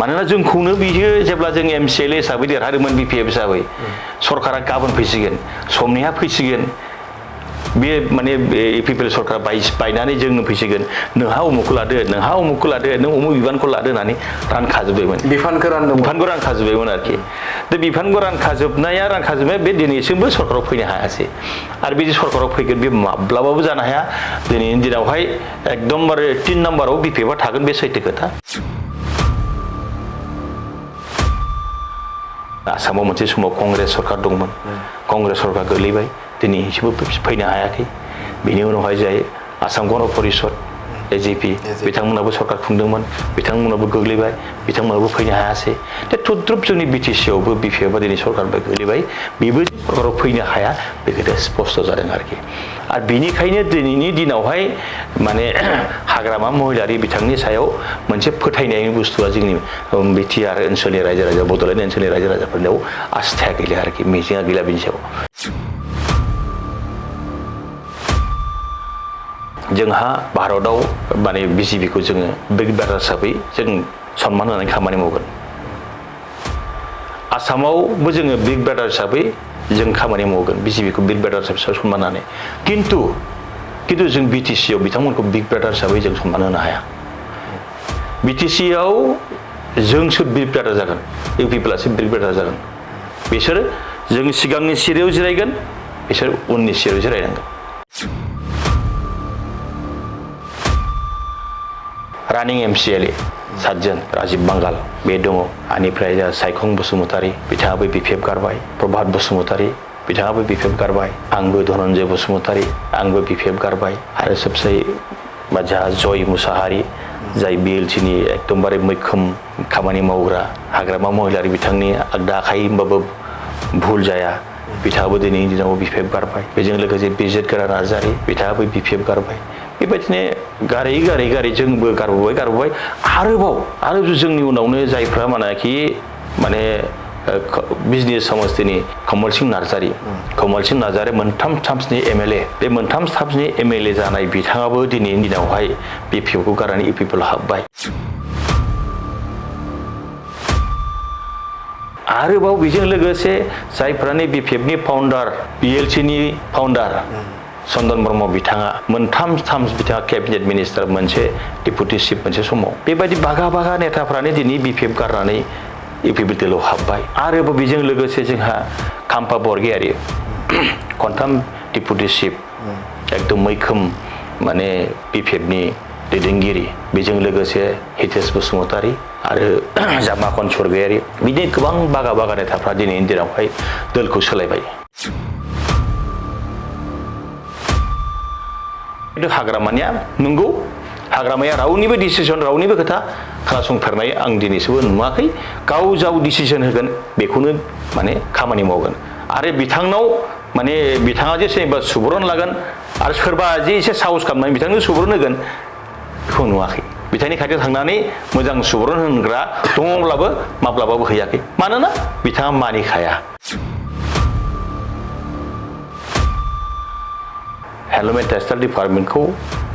मानोना जोंखौनो बियो जेब्ला जों MCLA हिसाबै देरहादोंमोन BPF हिसाबै सरकारा गाबोन फैसिगोन समनिहा फैसिगोन बे माने पिपल सरकार बायनानै जोंनो फैसिगोन नोंहा उमुखौ लादो नोंहा उमुखौ लादो नों उमुख बिबानखौ लादो होननानै रानखाजोब्बायमोन बिफानखौ रानखाजोब्बायमोन आरोखि दा बिफानखौ रानखाजोबनाया बे दिनैसिमबो सरकाराव फैनो हायासै आरो बिदि सरकाराव फैगोन बे माब्लाबाबो जानो हाया दिनैनि दिनावहाय एकदमबारे 3 नाम्बाराव BPF थागोन बे सैथो खोथा आसामाव मोनसे समाव कंग्रेस सरकार दंमोन कंग्रेस सरकार गोलैबाय दिनैसिमबो फैनो हायाखै बेनि उनावहाय जाय आसाम गण परिषद AJP बिथांमोनाबो सरकार खुंदोंमोन बिथांमोनाबो गोग्लैबाय बिथांमोनाबो फैनो हायासै दा थुद्रुब जोंनि BTC आवबो BPF दिनै सरकारनिफ्राय गोलैबाय बेबो सरकाराव फैनो हाया बे खोथाया स्पष्ट जादों आरोखि आरो बेनिखायनो दिनैनि दिनावहाय माने हाग्रामा महिलारि बिथांनि सायाव मोनसे फोथायनायनि बुस्थुआ जोंनि BTR ओनसोलनि रायजो राजा बड'लेण्ड ओनसोलनि रायजो राजाफोरनियाव आस्थाया गैला आरोखि मिजिंआ गैला बेनि सायाव जोंहा भारतआव माने BJP खौ जोङो बिग ब्रादार हिसाबै जों सन्मान होनानै खामानि मावगोन आसामावबो जोङो बिग ब्रादार हिसाबै जों खामानि मावगोन BJP खौ बिग ब्रादार हिसाबै सन्मान होनानै किन्तु जों BTC आव बिथांमोनखौ बिग ब्रादार हिसाबै जों सन्मान होनो हाया BTC आव जोंसो बिग ब्रादार जागोन पिपलासो बिग ब्रादार जागोन बिसोरो जों सिगांनि सिरियाव जिरायगोन बिसोर उननि सिरियाव जिरायनांगोन रानिं MCLA 7 जन राजीब बांगाल बे दङ आनिफ्राय सायखं बसुमतारी बिथाङाबो BPF गारबाय प्रभात बसुमतारी बिथाङाबो BPF गारबाय आंबो धनन्जय बसुमतारी आंबो BPF गारबाय आरो सबसे जोंहा जय मुसाहारि जाय BLC नि एकदमबारे मैखोम खामानि मावग्रा हाग्रामा महिलारि बिथांनि आगदा आखाइ होनबाबो भुल जाया बिथाङाबो दिनैनि दिनाव BPF गारबाय बेजों लोगोसे बिजेत गोरा नार्जारि बिथाङाबो BPF गारबाय बेबायदिनो गारै जोंबो गारबोबाय आरोबाव जोंनि उनावनो जायफ्रा माने बिजनेस समस्थिनि कमल सिंह नार्जारि मोनथाम टार्म्सनि MLA बे मोनथाम टार्म्सनि MLA जानाय बिथाङाबो दिनैनि दिनावहाय BPF खौ गारनानै EPP आव हाबबाय आरोबाव बेजों लोगोसे जायफ्रानि BPF नि फाउन्डार BLC नि फाउन्डार चन्दन ब्रह्म बिथाङा मोनथाम टार्म्स बिथाङा केबिनेट मिनिस्टार मोनसे डेपुटि चिफ मोनसे समाव बेबायदि बागा नेताफ्रानो दिनै BPF गारनानै EPP दलाव हाबबाय आरोबाव बेजों लोगोसे जोंहा खाम्फा बरगयारि खनथाम डेपुटि चिफ एकदम मैखोम माने BPF नि दैदेनगिरि बेजों लोगोसे हितेश बसुमतारी आरो जामाखन स्वर्गयारि बिदिनो गोबां बागा नेताफ्रा दिनैनि दिनावहाय दलखौ सोलायबाय हाग्रामानिया नंगौ हाग्रामाया रावनिबो डिसिजन रावनिबो खोथा खोनासंफेरनाय आं दिनैसिमबो नुवाखै गाव जाव डिसिजन होगोन बेखौनो माने खामानि मावगोन आरो बिथाङा जे सोरबा सुबुरुन लागोन आरो सोरबा जे एसे साहस खालामनानै बिथांनो सुबुरुन होगोन बेखौ नुवाखै बिथांनि खाथियाव थांनानै मोजां सुबुरुन होग्रा दङब्लाबो माब्लाबाबो हैयाखै मानोना बिथाङा मानिखाया हेन्डलुम एन्ड टेक्सटाइल डिपार्टमेन्टखौ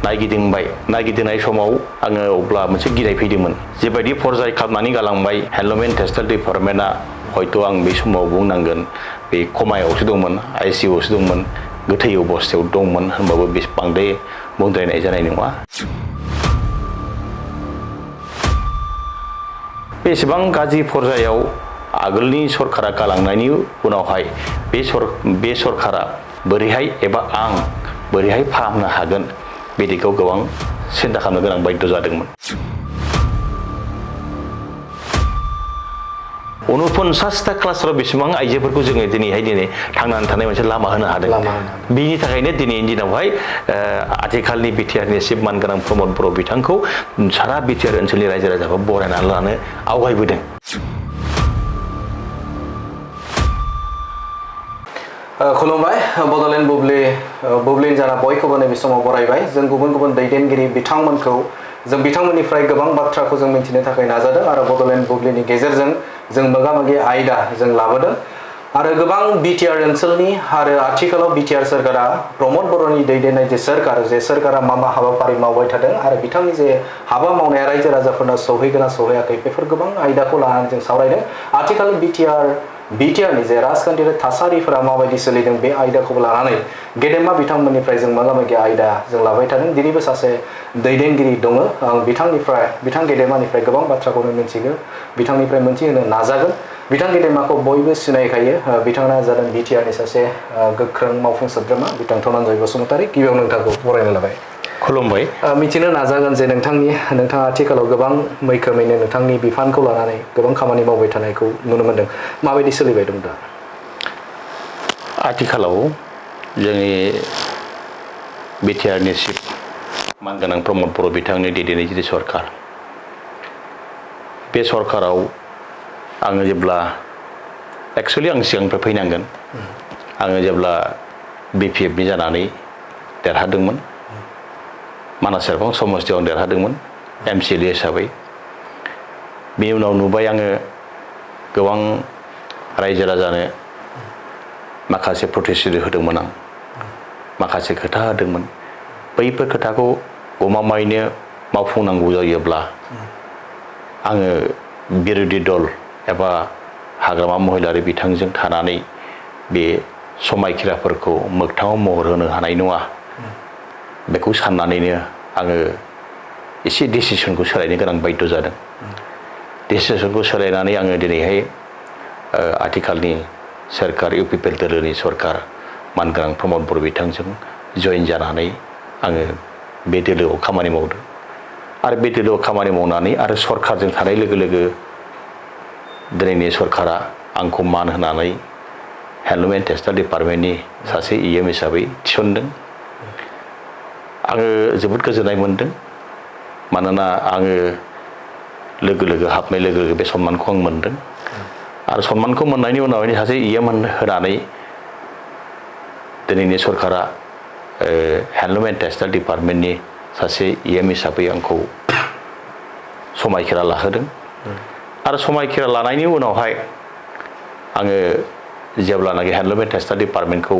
नायगिदिंनाय समाव आङो अब्ला मोनसे गिनाय फैदोंमोन जेबायदि फरजाय खालामनानै गालांबाय हेन्डलुम एन्ड टेक्सटाइल डिपार्टमेन्टआ हयथ' आं बे समाव बुंनांगोन बे कमायावसो दंमोन ICU आवसो दंमोन गोथै अबस्थायाव दंमोन होनबाबो बांद्राय बुंद्रायनाय जानाय नङा बेसेबां गाज्रि फरजायाव आगोलनि सरकारा गालांनायनि उनावहाय बे सरकारा बोरैहाय एबा आं बोरैहाय फाहामनो हागोन बिदिखौ गोबां सिन्था खालामनो गोनां बाध्य जादोंमोन 49टा क्लास्टाराव बेसेबां आइजोफोरखौ जोङो दिनै थांनानै थानाय मोनसे लामा होनो हादों बिनि थाखायनो दिनैनि दिनावहाय आथिखालनि BTRनि चिफ मानगोनां प्रमद बर' बिथांखौ सारा BTR ओनसोलनि रायजो राजाफोरा बरायनानै लानो आवगायबोदों खुलुमबाय बड'लेण्ड बुब्लिन जाना बयखौबो नैबे समाव बरायबाय जों गुबुन दैदेनगिरि बिथांमोनखौ जों बिथांमोननिफ्राय गोबां बाथ्राखौ जों मिथिनो थाखाय नाजादों आरो बड'लेण्ड बुब्लिनि गेजेरजों जों मोगा-मोगि आयदा जों लाबोदों आरो गोबां बिटिआर ओनसोलनि आरो आथिखालाव बिटिआर सोरखारा प्रमद बर'नि दैदेननाय जे सोरखारा मा हाबाफारि मावबाय थादों आरो बिथांनि जे हाबा मावनाया रायजो राजाफोरनाव सौहैगोना सौहैयाखै बेफोर गोबां आयदाखौ लानानै जों सावरायदों आथिखालनि बिटिआरनि जे राजखान्थियारि थासारिफोरा माबायदि सोलिदों बे आयदाखौ लानानै गेदेमा बिथांमोननिफ्राय जों मोगा-मोगि आयदा जों लाबाय थादों दिनैबो सासे दैदेनगिरि दङ आं बिथां गेदेमानिफ्राय गोबां बाथ्राखौनो मिन्थिगौ बिथांनिफ्राय मोनथिहोनो नाजागोन बिथां गेदेमाखौ बयबो सिनायखायो बिथाङा जादों बिटिआरनि सासे गोख्रों मावफुं सोद्रोमा बिथां धनन्जय बसुमतारी गिबियाव नोंथांखौ बरायनो लाबाय खुलुमबाय मिथिनो नाजागोन जे नोंथाङा आथिखालाव गोबां मैखोमैनो नोंथांनि बिफानखौ लानानै गोबां खामानि मावबाय थानायखौ नुनो मोनदों माबायदि सोलिबाय दं दा आथिखालाव जोंनि बिटिआरनि चिफ मानगोनां प्रमद बर' बिथांनि दैदेननाय जि सरकार बे सरकाराव आङो जेब्ला एक्सुवेलि आं सिगांनिफ्राय फैनांगोन आङो जेब्ला बिपिएफनि जानानै देरहादोंमोन मानास सेरफां समस्तियाव देरहादोंमोन एमसिएलए हिसाबै बेनि उनाव नुबाय आङो गोबां रायजो राजानो माखासे प्रतिश्रुति होदोंमोन आं माखासे खोथा होदोंमोन बैफोर खोथाखौ गमामायैनो मावफुंनांगौ जायोब्ला आङो बिरोधि दल एबा हाग्रामा महिलारि बिथांजों थानानै बे समायखिराफोरखौ मोगथाङाव महर होनो हानाय नङा बेखौ साननानैनो आङो एसे डिसिसनखौ सोलायनो गोनां बायद' जादों डिसिसनखौ सोलायनानै आङो दिनैहाय आथिखालनि सोरखार इउपिपिएल दोलोनि सरकार मानगोनां प्रमद बर' बिथांजों जइन जानानै आङो बे दोलोआव खामानि मावदों आरो बे दोलोआव खामानि मावनानै आरो सरकारजों थानाय लोगो लोगो दिनैनि सरकारा आंखौ मान होनानै हेन्डलुम एन्ड टेक्सटाइल डिपार्टमेन्टनि सासे इएम हिसाबै थिसनदों आङो जोबोद गोजोननाय मोनदों मानोना आङो लोगो लोगो हाबनाय लोगो लोगो बे सन्मानखौ आं मोनदों आरो सन्मानखौ मोननायनि उनावहाय सासे इएम होनानै दिनैनि सरकारा हेन्डलुम एन्ड टेक्सटाइल डिपार्टमेन्टनि सासे इएम हिसाबै आंखौ समायखिरा लाहोदों आरो समायखिरा लानायनि उनावहाय आङो जेब्लानाखि हेन्डलुम एन्ड टेक्सटाइल डिपार्टमेन्टखौ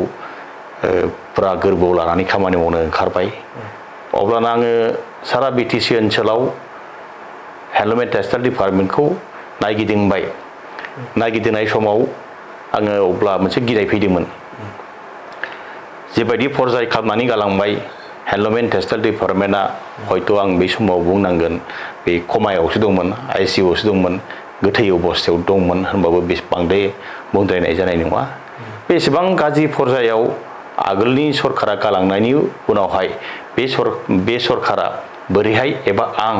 फुरा गोरबोआव लानानै खामानि मावनो ओंखारबाय अब्लाना आङो सारा बिटिसि ओनसोलाव हेन्डलुम एन्ड टेक्सटाइल डिपार्टमेन्टखौ नायगिदिंबाय नायगिदिंनाय समाव आङो अब्ला मोनसे गिनाय फैदोंमोन जेबायदि फरजाय खालामनानै गालांबाय हेन्डलुम एन्ड टेक्सटाइल डिपार्टमेन्टआ हयथ' आं बै समाव बुंनांगोन बे कमायावसो दंमोन आइसिइउआवसो दंमोन गोथै अबस्थायाव दंमोन होनबाबो बांद्राय बुंद्रायनाय जानाय नङा बेसेबां गाज्रि फरजायाव आगोलनि सरकारा गालांनायनि उनावहाय बे सरकारा बोरैहाय एबा आं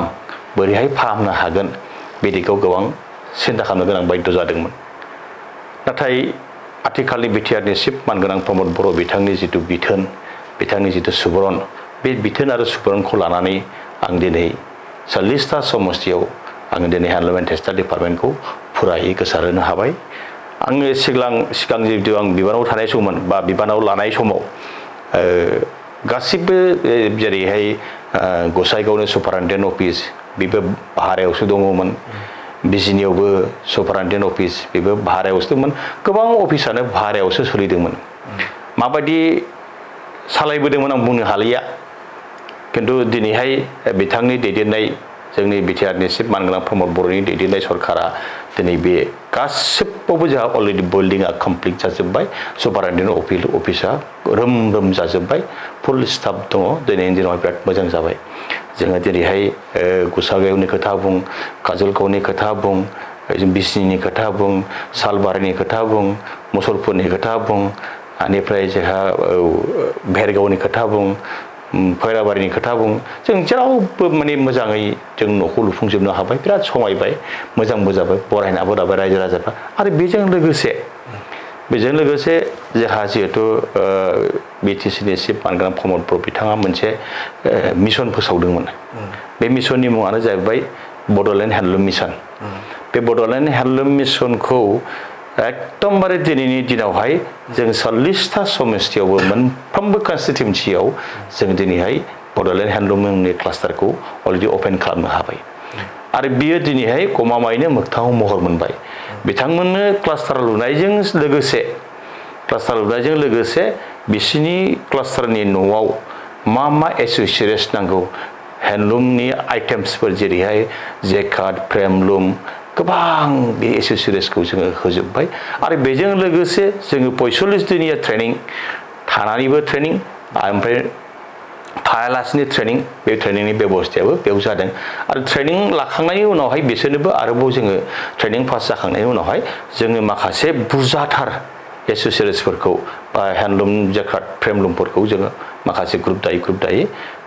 बोरैहाय फाहामनो हागोन बिदिखौ गोबां सिन्था खालामनो गोनां बायद' जादोंमोन नाथाय आथिखालनि बिटिआरनि चिफ मानगोनां प्रमद बर' बिथांनि जिथु बिथोन बिथांनि जिथु सुबुरन बे बिथोन आरो सुबुरनखौ लानानै आं दिनै 40टा समस्तियाव आङो दिनै हेन्डलुम एन्ड टेक्सटाइल डिपार्टमेन्टखौ फुरायै गोसारहोनो हाबाय आङो सिगां जितु आं बिबानाव थानाय सममोन बा बिबानाव लानाय समाव गासिबो जेरैहाय गसाइगावनि सुपारिनटेन्डेन्ट अफिस बेबो भारायावसो दङमोन बिजिनियावबो सुपारिनटेन्डेन्ट अफिस बेबो भारायावसो दंमोन गोबां अफिसानो भारायावसो सोलिदोंमोन माबायदि सालायबोदोंमोन आं बुंनो हालिया खिन्थु दिनैहाय बिथांनि दैदेननाय जोंनि बिटिआरनि चिफ मानगोनां प्रमद बर'नि दैदेननाय सरकारा दिनै बे गासिबावबो जोंहा अलरेडि बिल्डिंआ कमप्लिट जाजोब्बाय सुपारिनटेन्डेन्ट अफिसा रोम रोम जाजोब्बाय फुल स्टाफ दङ दिनैनि दिनावहाय बिराद मोजां जाबाय जोङो दिनैहाय गसाइगावनि खोथा बुं काजलगावनि खोथा बुं बिजनिनि खोथा बुं सालबारिनि खोथा बुं मुसलपुरनि खोथा बुं बेनिफ्राय जोंहा भेरगावनि खोथा बुं खैराबारिनि खोथा बुं जों जेरावबो माने मोजाङै जों न'खौ लुफुंजोबनो हाबाय बिराद समायबाय मोजांबो जाबाय बरायनाबो लाबाय रायजो राजाफ्रा आरो बेजों लोगोसे जोंहा जिहेथु बिटिसिनि चिफ मानगोनां प्रमद बर' बिथाङा मोनसे मिशन फोसावदोंमोन बे मिशननि मुङानो जाहैबाय Bodoland handloom Mission Bay Bodoland handloom मिशनखौ एकदमबारे दिनैनि दिनावहाय जों 40टा समस्तियावबो मोनफ्रोमबो कनस्टिटिउन्सियाव जों दिनैहाय बड'लेण्ड हेन्डलुमनि क्लास्टारखौ अलरेडि अपेन खालामनो हाबाय आरो बियो दिनैहाय गमामायैनो मोगथाङाव महर मोनबाय बिथांमोननो क्लास्टार लुनायजों लोगोसे बिसिनि क्लास्टारनि न'आव मा एसेसरिज नांगौ हेन्डलुमनि आइटेम्सफोर जेरैहाय जेकार्ड फ्रेमलुम गोबां बे एसेसरिजखौ जोङो होजोब्बाय आरो बेजों लोगोसे जोङो 45 दिननि ट्रेनिं थानानैबो ट्रेनिं ओमफ्राय थायालासिनो ट्रेनिं बे ट्रेनिंनि बेबस्थायाबो बेयाव जादों आरो ट्रेनिं लाखांनायनि उनावहाय बिसोरनोबो आरोबाव जोङो ट्रेनिं पास जाखांनायनि उनावहाय जोङो माखासे बुरजाथार एसेसरिजफोरखौ बा हेन्डलुम जेकार्ड फ्रेमलुमफोरखौ जोङो माखासे ग्रुप दायै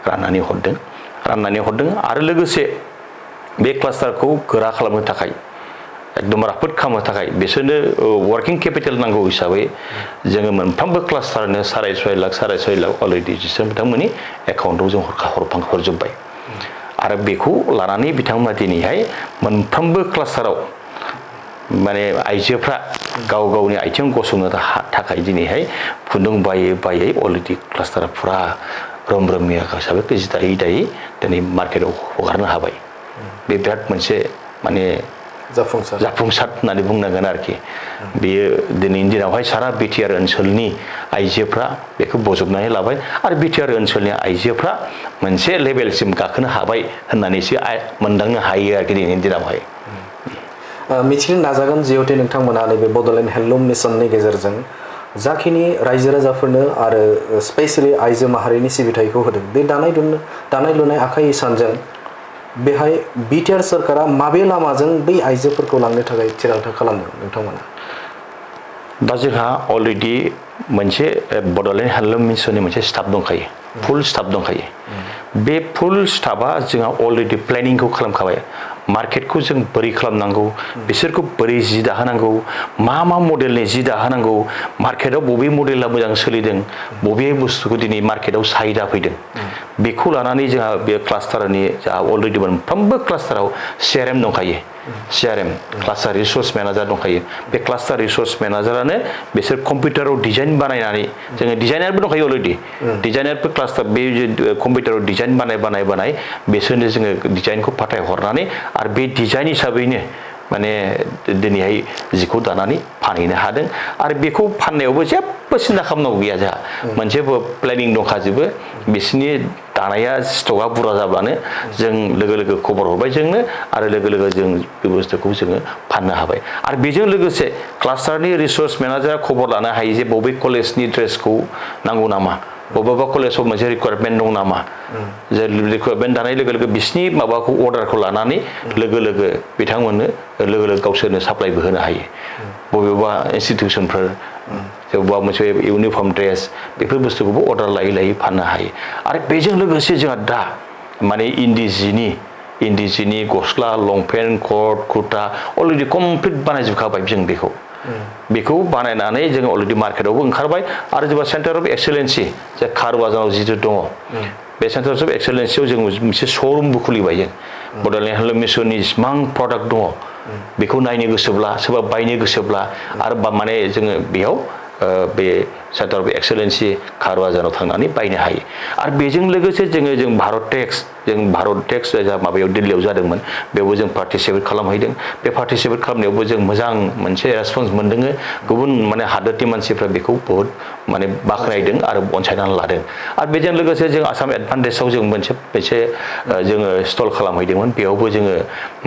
राननानै हरदों आरो लोगोसे बे क्लास्टारखौ गोरा खालामनो थाखाय एकदम राफोद खालामनो थाखाय बिसोरनो वर्किं केपिटेल नांगौ हिसाबै जोङो मोनफ्रोमबो क्लास्टारनो 6.5 लाख अलरेडि बिथांमोननि एकाउन्टाव जों हरजोब्बाय आरो बेखौ लानानै बिथांमोना दिनैहाय मोनफ्रोमबो क्लास्टाराव माने आइजोफ्रा गाव गावनि आथिं गसंनो थाखाय दिनैहाय खुन्दुं बायै अलरेडि क्लास्टारा फुरा रोम हिसाबै जि दायै दिनै मार्केटाव हगारनो हाबाय बे बिराद मोनसे माने जाफुंसार होननानै बुंनांगोन आरोखि बेयो दिनैनि दिनावहाय सारा बिटिआर ओनसोलनि आइजोफ्रा बेखौ बजबनानै लाबाय आरो बिटिआर ओनसोलनि आइजोफ्रा मोनसे लेभेलसिम गाखोनो हाबाय होननानैसो मोनदांनो हायो आरोखि दिनैनि दिनावहाय मिथिनो नाजागोन जिहेतु नोंथांमोना नैबे बड'लेण्ड हेन्डलुम मिशननि गेजेरजों जाखिनि रायजो राजाफोरनो आरो स्पेसियेलि आइजो माहारिनि सिबिथायखौ होदों बे दानाय लुनाय आखाइ इसानजों बेहाय बिटिआर सरकारा माबे लामाजों बै आइजोफोरखौ लांनो थाखाय थिरांथा खालामदों नोंथांमोना दा जोंहा अलरेडि मोनसे बड'लेण्ड हेन्डलुम मिशननि मोनसे स्टाफ दंखायो फुल स्टाफ दंखायो बे फुल स्टाफा जोंहा अलरेडि प्लेनिंखौ खालामखाबाय मार्केटखौ जों बोरै खालामनांगौ बिसोरखौ बोरै जि दाहोनांगौ मा मडेलनि जि दाहोनांगौ मार्केटाव बबे मडेला मोजां सोलिदों बबे बुस्थुखौ दिनै मार्केटाव साहिदा फैदों बेखौ लानानै जोंहा बे क्लास्टारनि जोंहा अलरेडि मोनफ्रोमबो क्लास्टाराव CRM दंखायो CRM क्लास्टार रिसोर्स मेनेजार दंखायो बे क्लास्टार रिसोर्स मेनेजारानो बिसोर कम्पिउटाराव डिजाइन बानायनानै जोङो डिजाइनारबो दंखायो अलरेडि डिजाइनारबो क्लास्टार बे कम्पिउटाराव डिजाइन बानाय बिसोरनो जोङो डिजाइनखौ फाथायहरनानै आरो बे डिजाइन हिसाबैनो माने दिनैहाय जिखौ दानानै फानहैनो हादों आरो बेखौ फाननायावबो जेबो सिन्था खालामनांगौ गैया जोंहा मोनसे प्लेनिं दंखाजोबो बिसोरनि दानाया स्टकआ बुरजा जाब्लानो जों लोगो खबर हरबाय जोंनो आरो लोगो जों बे बुस्थुखौ जोङो फाननो हाबाय आरो बेजों लोगोसे क्लास्टारनि रिसोर्स मेनेजारा खबर लानो हायो जे बबे कलेजनि ड्रेसखौ नांगौ नामा बबेबा कलेजाव मोनसे रिक्वायरमेन्ट दं नामा जे रिक्वायरमेन्ट दानाय लोगो माबाखौ अर्डारखौ लानानै लोगो बिथांमोननो लोगो गावसोरनो साप्लायबो होनो हायो बबेबा इनस्टिटिउसनफोर बबेबा मोनसे इउनिफर्म ड्रेस बेफोर बुस्थुखौबो अर्डार लायै फाननो हायो आरो बेजों लोगोसे जोंहा दा माने इन्दि जिनि गस्ला लंपेन्ट कट कुर्ता अलरेडि कमप्लिट बानायजोबखाबाय जों बेखौ बानायनानै जों अलरेडि मार्केटावबो ओंखारबाय आरो जोंहा सेन्टार अफ एक्सेलेन्सि जे खारवाजानाव जिथु दङ बे सेन्टार अफ एक्सेलेन्सियाव जों मोनसे श'रुमबो खुलिबाय जों बड'लेण्ड हेन्डलुम मिशननि जेसेबां प्रडाक्ट दङ बेखौ नायनो गोसोब्ला सोरबा बायनो गोसोब्ला आरो माने जोङो बेयाव बे सेन्टार अफ एक्सेलेन्सि खारवाजानाव थांनानै बायनो हायो आरो बेजों लोगोसे जों भारत टेक्स माबायाव दिल्लीयाव जादोंमोन बेयावबो जों पार्टिसिपेट खालामहैदों बे पार्टिसिपेट खालामनायावबो जों मोजां मोनसे रेसपन्स मोनदों गुबुन माने हादोरनि मानसिफ्रा बेखौ बहुत माने बाख्नायदों आरो अनसायनानै लादों आरो बेजों लोगोसे जों आसाम एडभान्टेजाव जों मोनसे जोङो स्टल खालामहैदोंमोन बेयावबो जोङो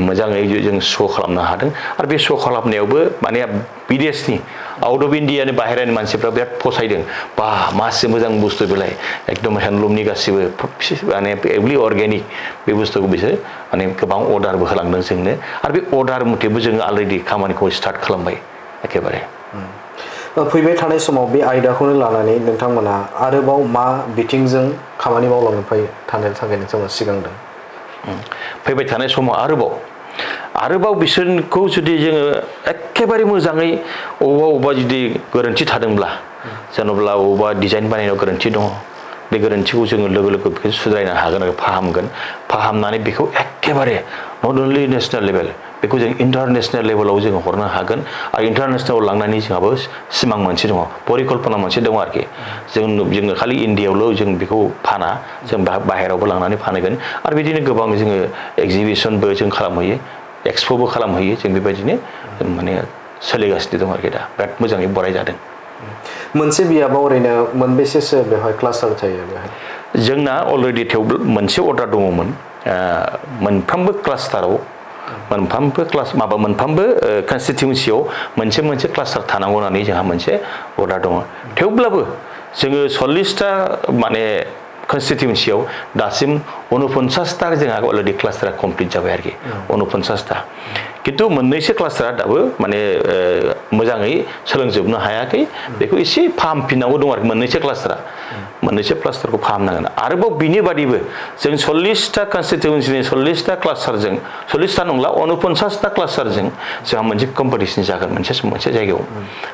मोजाङै जों श' खालामनो हादों आरो बे श' खालामनायावबो माने विदेशनि आउट अफ इन्डियानि बाहेरानि मानसिफ्रा बिराद फसायदों बा मासे मोजां बुस्थु बेलाय एकदम हेन्डलुमनि गासिबो माने एभलि अर्गेनिक बे बुस्थुखौ बिसोर माने गोबां अर्डारबो होलांदों जोंनो आरो बे अर्डार मथेबो जोङो अलरेडि खामानिखौ स्टार्ट खालामबाय एखेबारे फैबाय थानाय समाव बे आयदाखौनो लानानै नोंथांमोना आरोबाव मा बिथिंजों खामानि मावलांनो थानो थाखाय नोंथांमोना सिगांदों फैबाय थानाय समाव आरोबाव बिसोरखौ जुदि जोङो एखेबारे मोजाङै अबेबा जुदि गोरोन्थि थादोंब्ला जेन'ब्ला अबेबा डिजाइन बानायनायाव गोरोन्थि दङ बे गोरोन्थिखौ जोङो लोगो बेखौ सुद्रायनो हागोन आरो फाहामनानै बेखौ एखेबारे नट अनलि नेसनेल लेभेल बेखौ जों इन्टारनेसनेल लेभेलाव जोङो हरनो हागोन आरो इन्टारनेसनेलाव लांनायनि जोंहाबो सिमां मोनसे दङ परिकल्पना मोनसे दङ आरोखि जोङो खालि इण्डियायावल' जों बेखौ फाना जों बाहेरायावबो लांनानै फानहैगोन आरो बिदिनो गोबां जोङो एक्जिबिसनबो जों खालामहैयो एक्सप'बो खालामहैयो जों बेबायदिनो माने सोलिगासिनो दं आरोखि दा बिराद मोजाङै बरायजादों मोनसे बियाबाव ओरैनो मोनबेसेसो बेवहाय क्लास्टार थायो बेवहाय जोंना अलरेडि थेवबो मोनसे अर्डार दङमोन मोनफ्रोमबो क्लास्टाराव मोनफ्रोमबो कनस्टिटिउन्सियाव मोनसे क्लास्टार थानांगौ होननानै जोंहा मोनसे अर्डार दङ थेवब्लाबो जोङो 40टा माने कनस्टिटिउन्सियाव दासिम 49टा जोंहा अलरेडि क्लास्टारा कमप्लिट जाबाय आरोखि 49टा खिन्थु मोननैसो क्लास्टारा दाबो माने मोजाङै सोलोंजोबनो हायाखै बेखौ एसे फाहामफिननांगौ दं आरोखि मोननैसो क्लास्टारखौ फाहामनांगोन आरोबाव बिनि बादिबो जों 40टा कनस्टिटिउन्सिनि 40टा क्लास्टारजों 40टा नंला 49टा क्लास्टारजों जोंहा मोनसे कम्पिटिसन जागोन मोनसे जायगायाव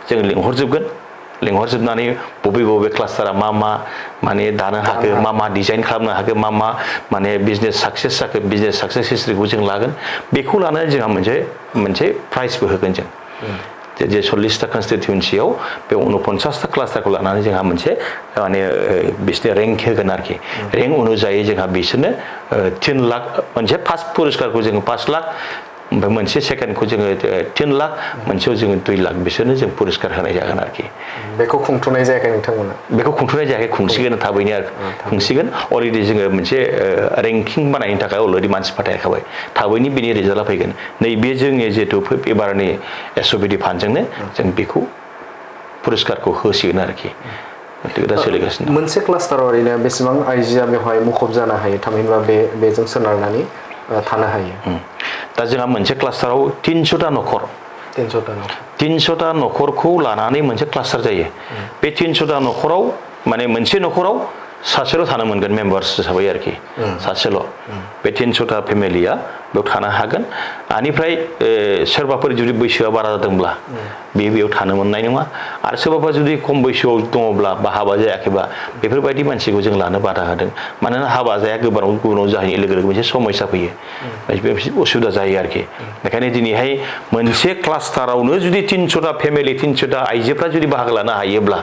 जों लिंहरजोबनानै बबे क्लास्टारा मा माने दानो हाखो मा डिजाइन खालामनो हाखो मा माने बिजनेस साक्सेस जाखो बिजनेस साक्सेस हिस्ट्रिखौ जों लागोन बेखौ लानानै जोंहा मोनसे प्राइजबो होगोन जों जे 40टा कनस्टिटिउन्सियाव बे 49टा क्लास्टारखौ लानानै जोंहा मोनसे माने बिसोरनो रेंक होगोन आरोखि रेंक अनुजायै जोंहा बिसोरनो 3 लाख मोनसे फार्स्ट पुरस्कारखौ जोङो 5 लाख ओमफ्राय मोनसे सेकेन्डखौ जोङो 3 लाख मोनसेयाव जोङो 2 लाख बिसोरनो जों पुरस्कार होनाय जागोन आरोखि बेखौ खुंथ'नाय जायाखै नोंथांमोना बेखौ खुंथ'नाय जायाखै खुंसिगोन थाबैनो आरो खुंसिगोन अलरेडि जोङो मोनसे रेंकिं बानायनो थाखाय अलरेडि मानसि फाथायखाबाय थाबैनो बेनि रिजाल्टआ फैगोन नैबे जोंनि जिहेतु एबारनि एसअबिडि फान्डजोंनो जों बेखौ पुरस्कारखौ होसिगोन आरोखि दा सोलिगासिनो मोनसे क्लास्टाराव ओरैनो बेसेबां आइजोआ बेवहाय मुखुब जानो हायो थामहिनबा बेजों सोनारनानै थानो हायो दा जोंहा मोनसे क्लास्टाराव 300टा न'खरखौ लानानै मोनसे क्लास्टार जायो बे 300टा न'खराव माने मोनसे न'खराव सासेल' थानो मोनगोन मेम्बार्स हिसाबै आरोखि सासेल' बे 300टा फेमिलिया बेयाव थानो हागोन बेनिफ्राय सोरबाफोर जुदि बैसोआ बारा जादोंब्ला बेयाव थानो मोननाय नङा आरो सोरबाफोर जुदि खम बैसोआव दङब्ला बा हाबा जायाखैबा बेफोरबायदि मानसिखौ जों लानो बादा होदों मानोना हाबा जाया गुबुनाव जाहैनाय लोगो लोगो मोनसे समस्या फैयो बे उसुबिदा जायो आरोखि बेखायनो दिनैहाय मोनसे क्लास्टारावनो जुदि 300टा फेमिलि 300टा आइजोफ्रा जुदि बाहागो लानो हायोब्ला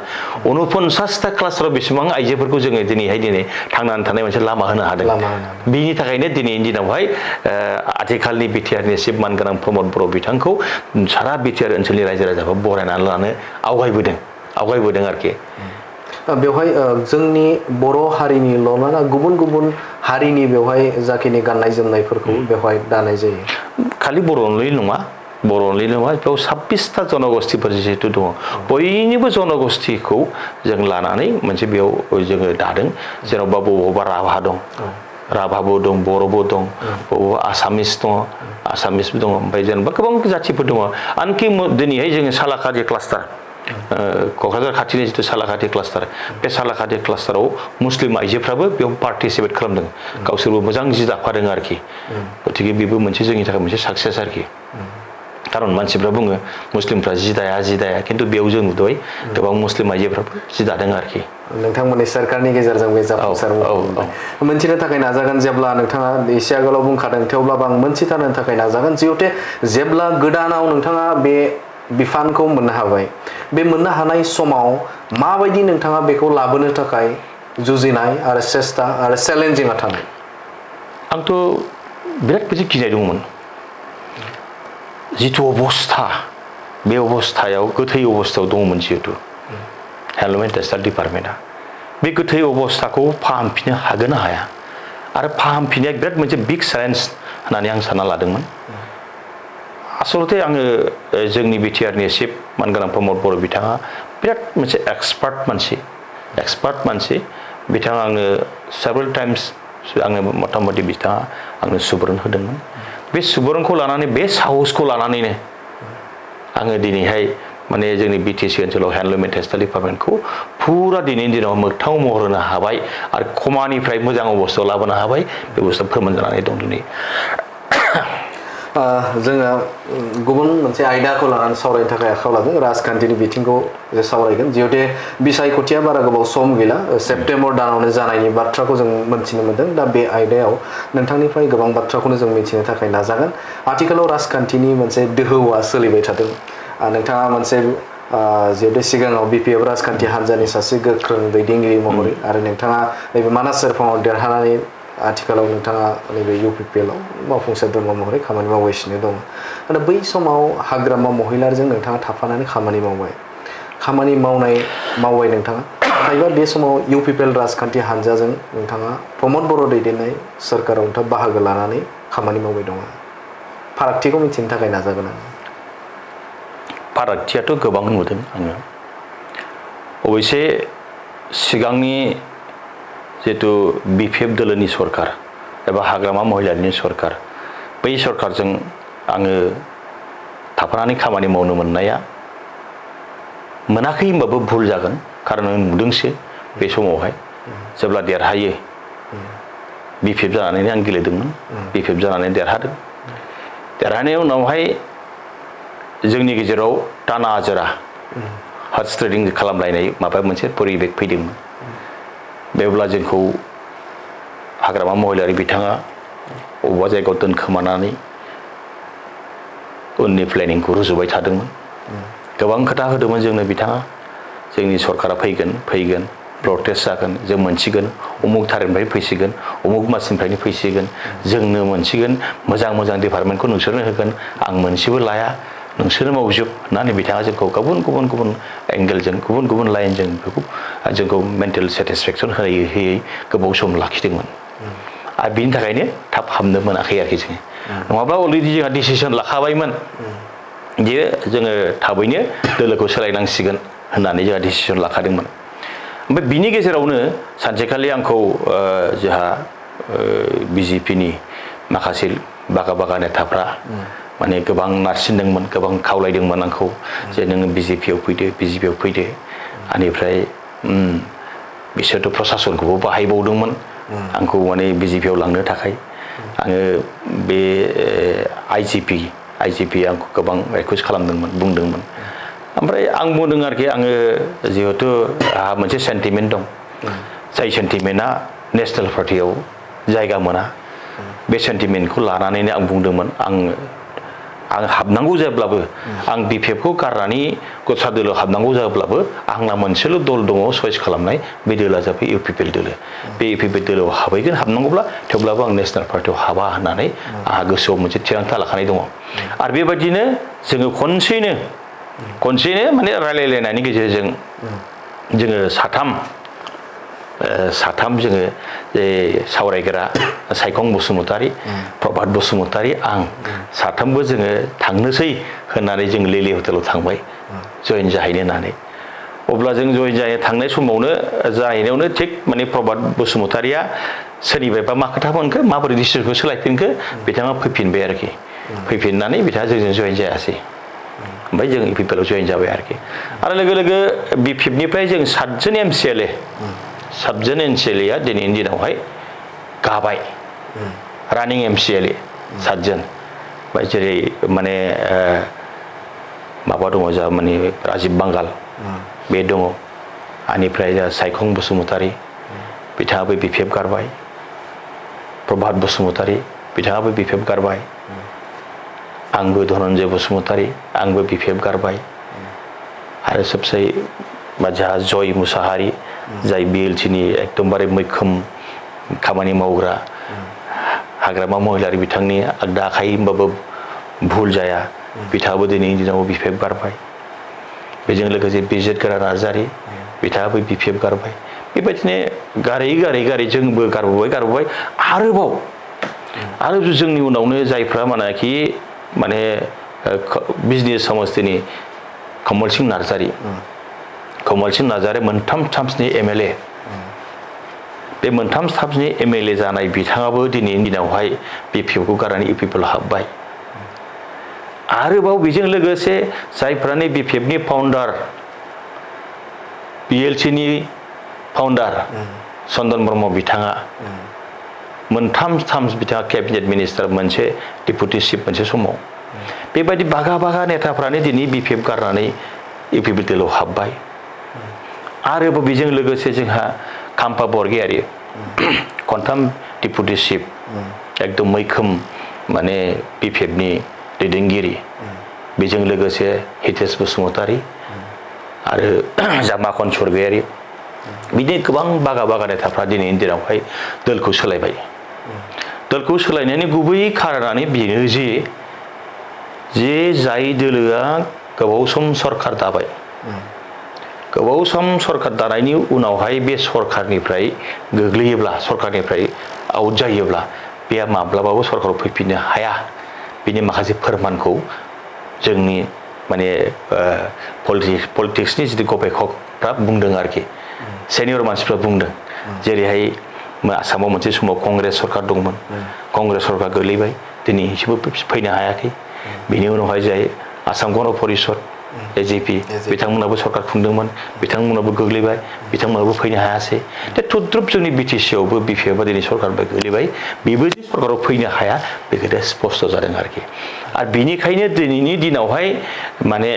49टा क्लास्टाराव बेसेबां आइजोफोरखौ जोङो दिनै थांनानै थानाय मोनसे लामा होनो हादों बिनि थाखायनो दिनैनि दिनावहाय आथिखालनि बिटिआरनि चिफ मानगोनां प्रमद बर' बिथांखौ सारा बिटिआर ओनसोलनि रायजो राजाफ्रा बरायनानै लानो आवगायबोदों आरोखि बेवहाय जोंनि बर' हारिनिल' ना गुबुन हारिनि बेवहाय जाखिनि गाननाय जोमनायफोरखौ बेवहाय दानाय जायो खालि बर'निल' नङा बेयाव 26टा जनगोष्ठीफोर जिहेतु दङ बयनिबो जनगोष्ठीखौ जों लानानै मोनसे बेयाव जोङो दादों जेन'बा बबावबा राभाबो दं बर'बो दं बबावबा आसामिसबो दङ ओमफ्राय जेनेबा गोबां जाथिफोर दङ आनखि दिनैहाय जोङो सालाकाटि क्लास्टार क'क्राझार खाथिनि जिथु सालाकाटि क्लास्टार बे सालाकाटि क्लास्टाराव मुस्लिम आइजोफ्राबो बेयाव पार्टिसिपेट खालामदों गावसोरबो मोजां जि दाफादों आरोखि गतिके बेबो मोनसे जोंनि थाखाय मोनसे साक्सेस आरोखि खारन मानसिफ्रा बुङो मुस्लिमफ्रा जि दाया खिन्थु बेयाव जों नुदों गोबां मुस्लिम आइजोफ्राबो जि दादों आरोखि नोंथांमोननि सरकारनि गेजेरजों बे जाफुंसार मोनथिनो थाखाय नाजागोन जेब्ला नोंथाङा एसे आगोलाव बुंखादों थेवब्लाबो आं मोनथिथारनो थाखाय नाजागोन जिहेतु जेब्ला गोदानाव नोंथाङा बे बिफानखौ मोननो हाबाय बे मोननो हानाय समाव माबायदि नोंथाङा बेखौ लाबोनो थाखाय जुजिनाय आरो सेस्था आरो चेलेन्जिंआ थानाय आंथ' बिराद मोनसे गिनाय दंमोन जिथु अबस्था बे अबस्थायाव गोथै अबस्थायाव दंमोन जिहेतु हेन्डलुम एन्ड टेक्सटाइल डिपार्टमेन्टआ बे गोथै अबस्थाखौ फाहामफिननो हागोन ना हाया आरो फाहामफिननाया बिराद मोनसे बिग चेलेन्ज होननानै आं सानना लादोंमोन आसलथे आङो जोंनि बिटिआरनि चिफ मानगोनां प्रमद बर' बिथाङा बिराद मोनसे एक्सपार्ट मानसि बिथाङा आंनो सेभारेल टाइम्स आंनो मथा मथि बिथाङा आंनो सुबुरुन होदोंमोन बे सुबुरुनखौ लानानै बे साहसखौ लानानैनो आङो दिनैहाय माने जोंनि बिटिसि ओनसोलाव हेन्डलुम एन्ड टेक्सटाइल डिपार्टमेन्टखौ फुरा दिनैनि दिनाव मोगथाङाव महर होनो हाबाय आरो खमानिफ्राय मोजां अबस्थायाव लाबोनो हाबाय बे बुस्थुआ फोरमान जानानै दं दिनै जोङो गुबुन मोनसे आयदाखौ लानानै सावरायनो थाखाय आखायाव लादों राजखान्थिनि बिथिंखौ जे सावरायगोन जिहेतु बिसायख'थिया बारा गोबाव सम गैला सेप्तेम्बर दानावनो जानायनि बाथ्राखौ जों मोनथिनो मोनदों दा बे आयदायाव नोंथांनिफ्राय गोबां बाथ्राखौनो जों मिथिनो थाखाय नाजागोन आथिखालाव राजखान्थिनि मोनसे दोहौआ सोलिबाय थादों नोंथाङा मोनसे जिहेतु सिगाङाव बिपिएफ राजखान्थि हान्जानि सासे गोख्रों दैदेनगिरि महरै आरो नोंथाङा नैबे मानास सेरफाङाव देरहानानै आथिखालाव नोंथाङा नैबे इउपिपिएलआव मावफुं सोद्रोमा महरै खामानि मावगासिनो दं आरो बै समाव हाग्रामा महिलारजों नोंथाङा थाफानानै खामानि मावबाय नोंथाङा नाथायबा बे समाव इउपिपिएल राजखान्थि हान्जाजों नोंथाङा प्रमद बर' दैदेननाय सोरखाराव नोंथाङा बाहागो लानानै खामानि मावबाय दङ फारागथिखौ मिथिनो थाखाय नाजागोन आं फारागथियाथ' गोबां नुदों आङो अबयसे सिगांनि जिहेतु बिपिएफ दोलोनि सरकार एबा हाग्रामा महिलारिनि सरकार बै सरकारजों आङो थाफानानै खामानि मावनो मोननाया मोनाखै होनबाबो भुल जागोन खारन आं नुदोंसो बे समावहाय जेब्ला देरहायो बिपिएफ जानानै आं गेलेदोंमोन बिपिएफ जानानै देरहादों देरहानायनि उनावहाय जोंनि गेजेराव टाना आजोरा हार्ट स्ट्रेडिं खालामलायनाय माबा मोनसे परिबेक फैदोंमोन बेवब्ला जोंखौ हाग्रामा महिलारि बिथाङा अबेबा जायगायाव दोनखोमानानै उननि प्लेनिंखौ रुजुबाय थादोंमोन गोबां खोथा होदोंमोन जोंनो बिथाङा जोंनि सरकारा फैगोन प्रटेस्ट जागोन जों मोनसिगोन उमुक थारिखनिफ्राय फैसिगोन उमुक मासनिफ्रायनो फैसिगोन जोंनो मोनसिगोन मोजां डिपार्टमेन्टखौ नोंसोरनो होगोन आं मोनसेबो लाया नोंसोरनो मावजोब होननानै बिथाङा जोंखौ गुबुन एंगेलजों गुबुन लाइनजों बेखौ जोंखौ मेन्टेल सेटिसफेक्सन होयै गोबाव सम लाखिदोंमोन आरो बिनि थाखायनो थाब हाबनो मोनाखै आरोखि जोङो नङाब्ला अलरेडि जोंहा डिसिसन लाखाबायमोन जे जोङो थाबैनो दोलोखौ सोलायनांसिगोन होननानै जोंहा डिसिसन लाखादोंमोन ओमफ्राय बिनि गेजेरावनो सानसेखालि आंखौ जोंहा बिजेपिनि माखासे बागा नेताफ्रा माने गोबां नारसिनदोंमोन गोबां खावलायदोंमोन आंखौ जे नोङो बिजेपियाव फैदो बेनिफ्राय बिसोरथ' प्रसासनखौबो बाहायबावदोंमोन आंखौ माने बिजेपियाव लांनो थाखाय आङो बे आइजिपि आंखौ गोबां रिकुवेस्ट खालामदोंमोन बुंदोंमोन ओमफ्राय आं बुंदों आरोखि आङो जिहेथु आंहा मोनसे सेन्टिमेन्ट दं जाय सेन्टिमेन्टआ नेसनेल पार्टियाव जायगा मोना बे सेन्टिमेन्टखौ लानानैनो आं बुंदोंमोन आं हाबनांगौ जायोब्लाबो आं बिपिएफखौ गारनानै दस्रा दोलोआव हाबनांगौ जायोब्लाबो आंना मोनसेल' दल दङ चयस खालामनाय बे दोलोआ जाबाय इउपिपिएल दोलो बे इउपिपिएल दोलोआव हाबनांगौब्ला थेवब्लाबो आं नेसनेल पार्टियाव हाबा होननानै आंहा गोसोआव मोनसे थिरांथा लाखानाय दङ आरो बेबायदिनो जोङो खनसेयैनो माने रायलायलायनायनि गेजेरजों जोङो साथाम जोङो सावरायग्रा सायखं बसुमतारी प्रभात बसुमतारी आं साथामबो जोङो थांनोसै होननानै जों लेलि हटेलाव थांबाय जयेन जाहैनो होननानै अब्ला जों जयेन जाहैनो थांनाय समावनो जाहैनायावनो थिग माने प्रभात बसुमतारीया सोरनिफ्रायबा मा खोथा मोनखो माबोरै डिसिसनखौ सोलायफिनखो बिथाङा फैफिनबाय आरोखि फैफिननानै बिथाङा जोंजों जयेन जायासै ओमफ्राय जों इउपिपिएलआव जयेन जाबाय आरोखि आरो लोगो बिपिएफनिफ्राय जों 7 जन एमसिएलएआ दिनैनि दिनावहाय गाबाय रानिं एमसिएलए 7 जन जेरै माने माबा दङ जा माने राजिब बांगाल बे दङ बेनिफ्राय सायखं बसुमतारी बिथाङाबो बिपिएफ गारबाय प्रभात बसुमतारी बिथाङाबो बिपिएफ गारबाय आंबो धनन्जय बसुमतारी आंबो बिपिएफ गारबाय आरो सबसे जोंहा जय मुसाहारि जाय बिएलटिनि एकदमबारे मैखोम खामानि मावग्रा हाग्रामा महिलारि बिथांनि आगदा आखाइ होनबाबो भुल जाया बिथाङाबो दिनैनि दिनाव बिपिएफ गारबाय बेजों लोगोसे बिजेट गोरा नार्जारि बिथाङाबो बिपिएफ गारबाय बेबायदिनो गारै जोंबो गारबोबाय आरोबाव जोंनि उनावनो जायफ्रा माने बिजनेस समस्थिनि कमल सिंह नार्जारि मोनथाम टार्म्सनि एमएलए बे मोनथाम टार्म्सनि एमएलए जानाय बिथाङाबो दिनैनि दिनावहाय बिपिएफखौ गारनानै इउपिपिएलआव हाबबाय आरोबाव बेजों लोगोसे जायफ्रानो बिपिएफनि फाउन्डार बिएलटिनि फाउन्डार चन्दन ब्रह्म बिथाङा मोनथाम बिथाङा केबिनेट मिनिस्टार मोनसे डिपुटि चिफ मोनसे समाव बेबायदि बागा नेताफ्रानो दिनै बिपिएफ गारनानै इउपिपिएलआव हाबबाय आरोबाव बेजों लोगोसे जोंहा खाम्फा बरगयारी खनथाम डिपुटि चिफ एकदम मैखोम माने बिपिएफनि दैदेनगिरि बेजों लोगोसे हितेश बसुमतारी आरो जामाखन स्वर्गयारी बिदिनो गोबां बागा नेताफ्रा दिनैनि दिनावहाय दोलखौ सोलायबाय दोलखौ सोलायनायनि गुबै खारनानो बेनो जे जाय दोलोआ गोबाव सम सरकार दाबाय गोबाव सम सरकार दानायनि उनावहाय बे सरकारनिफ्राय गोग्लैयोब्ला सरकारनिफ्राय आउट जायोब्ला बे माब्लाबाबो सरकाराव फैफिननो हाया बिनि माखासे फोरमानखौ जोंनि माने पलिटिक्सनि जिथु गवेषकफ्रा बुंदों आरोखि सेनियर मानसिफ्रा बुंदों जेरैहाय आसामाव मोनसे समाव कंग्रेस सरकार दंमोन कंग्रेस सरकार गोलैबाय दिनै एसेबो फैनो हायाखै बिनि उनावहाय जाय आसाम गण परिषद एजिपि बिथांमोनाबो सरकार खुंदोंमोन बिथांमोनाबो गोग्लैबाय बिथांमोनाबो फैनो हायासै दा थुद्रुब जोंनि बिटिसिआवबो बिपिएफआ दिनै सरकारनिफ्राय गोलैबाय बेबो जे सरकाराव फैनो हाया बे खोथाया स्पष्ट जादों आरोखि आरो बिनिखायनो दिनैनि दिनावहाय माने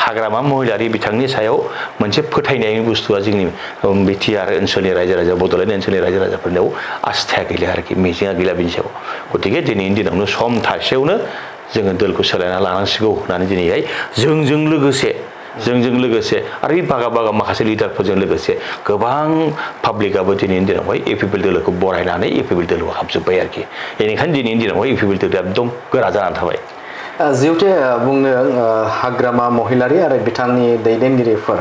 हाग्रामा महिलारि बिथांनि सायाव मोनसे फोथायनायनि बुस्थुआ जोंनि बिटिआर ओनसोलनि रायजो राजा बड'लेण्ड ओनसोलनि रायजो राजाफोरनियाव आस्थाया गैला आरोखि मिजिंआ गैला बिनि सायाव गतिके दिनैनि दिनावनो सम थासेयावनो जोङो दोलखौ सोलायना लानांसिगौ होननानै दिनैहाय जोंजों लोगोसे आरो बे बागा माखासे लिडारफोरजों लोगोसे गोबां पाब्लिकआबो दिनैनि दिनावहाय इउपिपिएल दोलोखौ बरायनानै इउपिपिएल दोलोआव हाबजोब्बाय आरोखि बेनिखायनो दिनैनि दिनावहाय इउपिपिएल दोलोआ एकदम गोरा जानानै थाबाय जिहेतु बुंनो हाग्रामा महिलारि आरो बिथांनि दैदेनगिरिफोर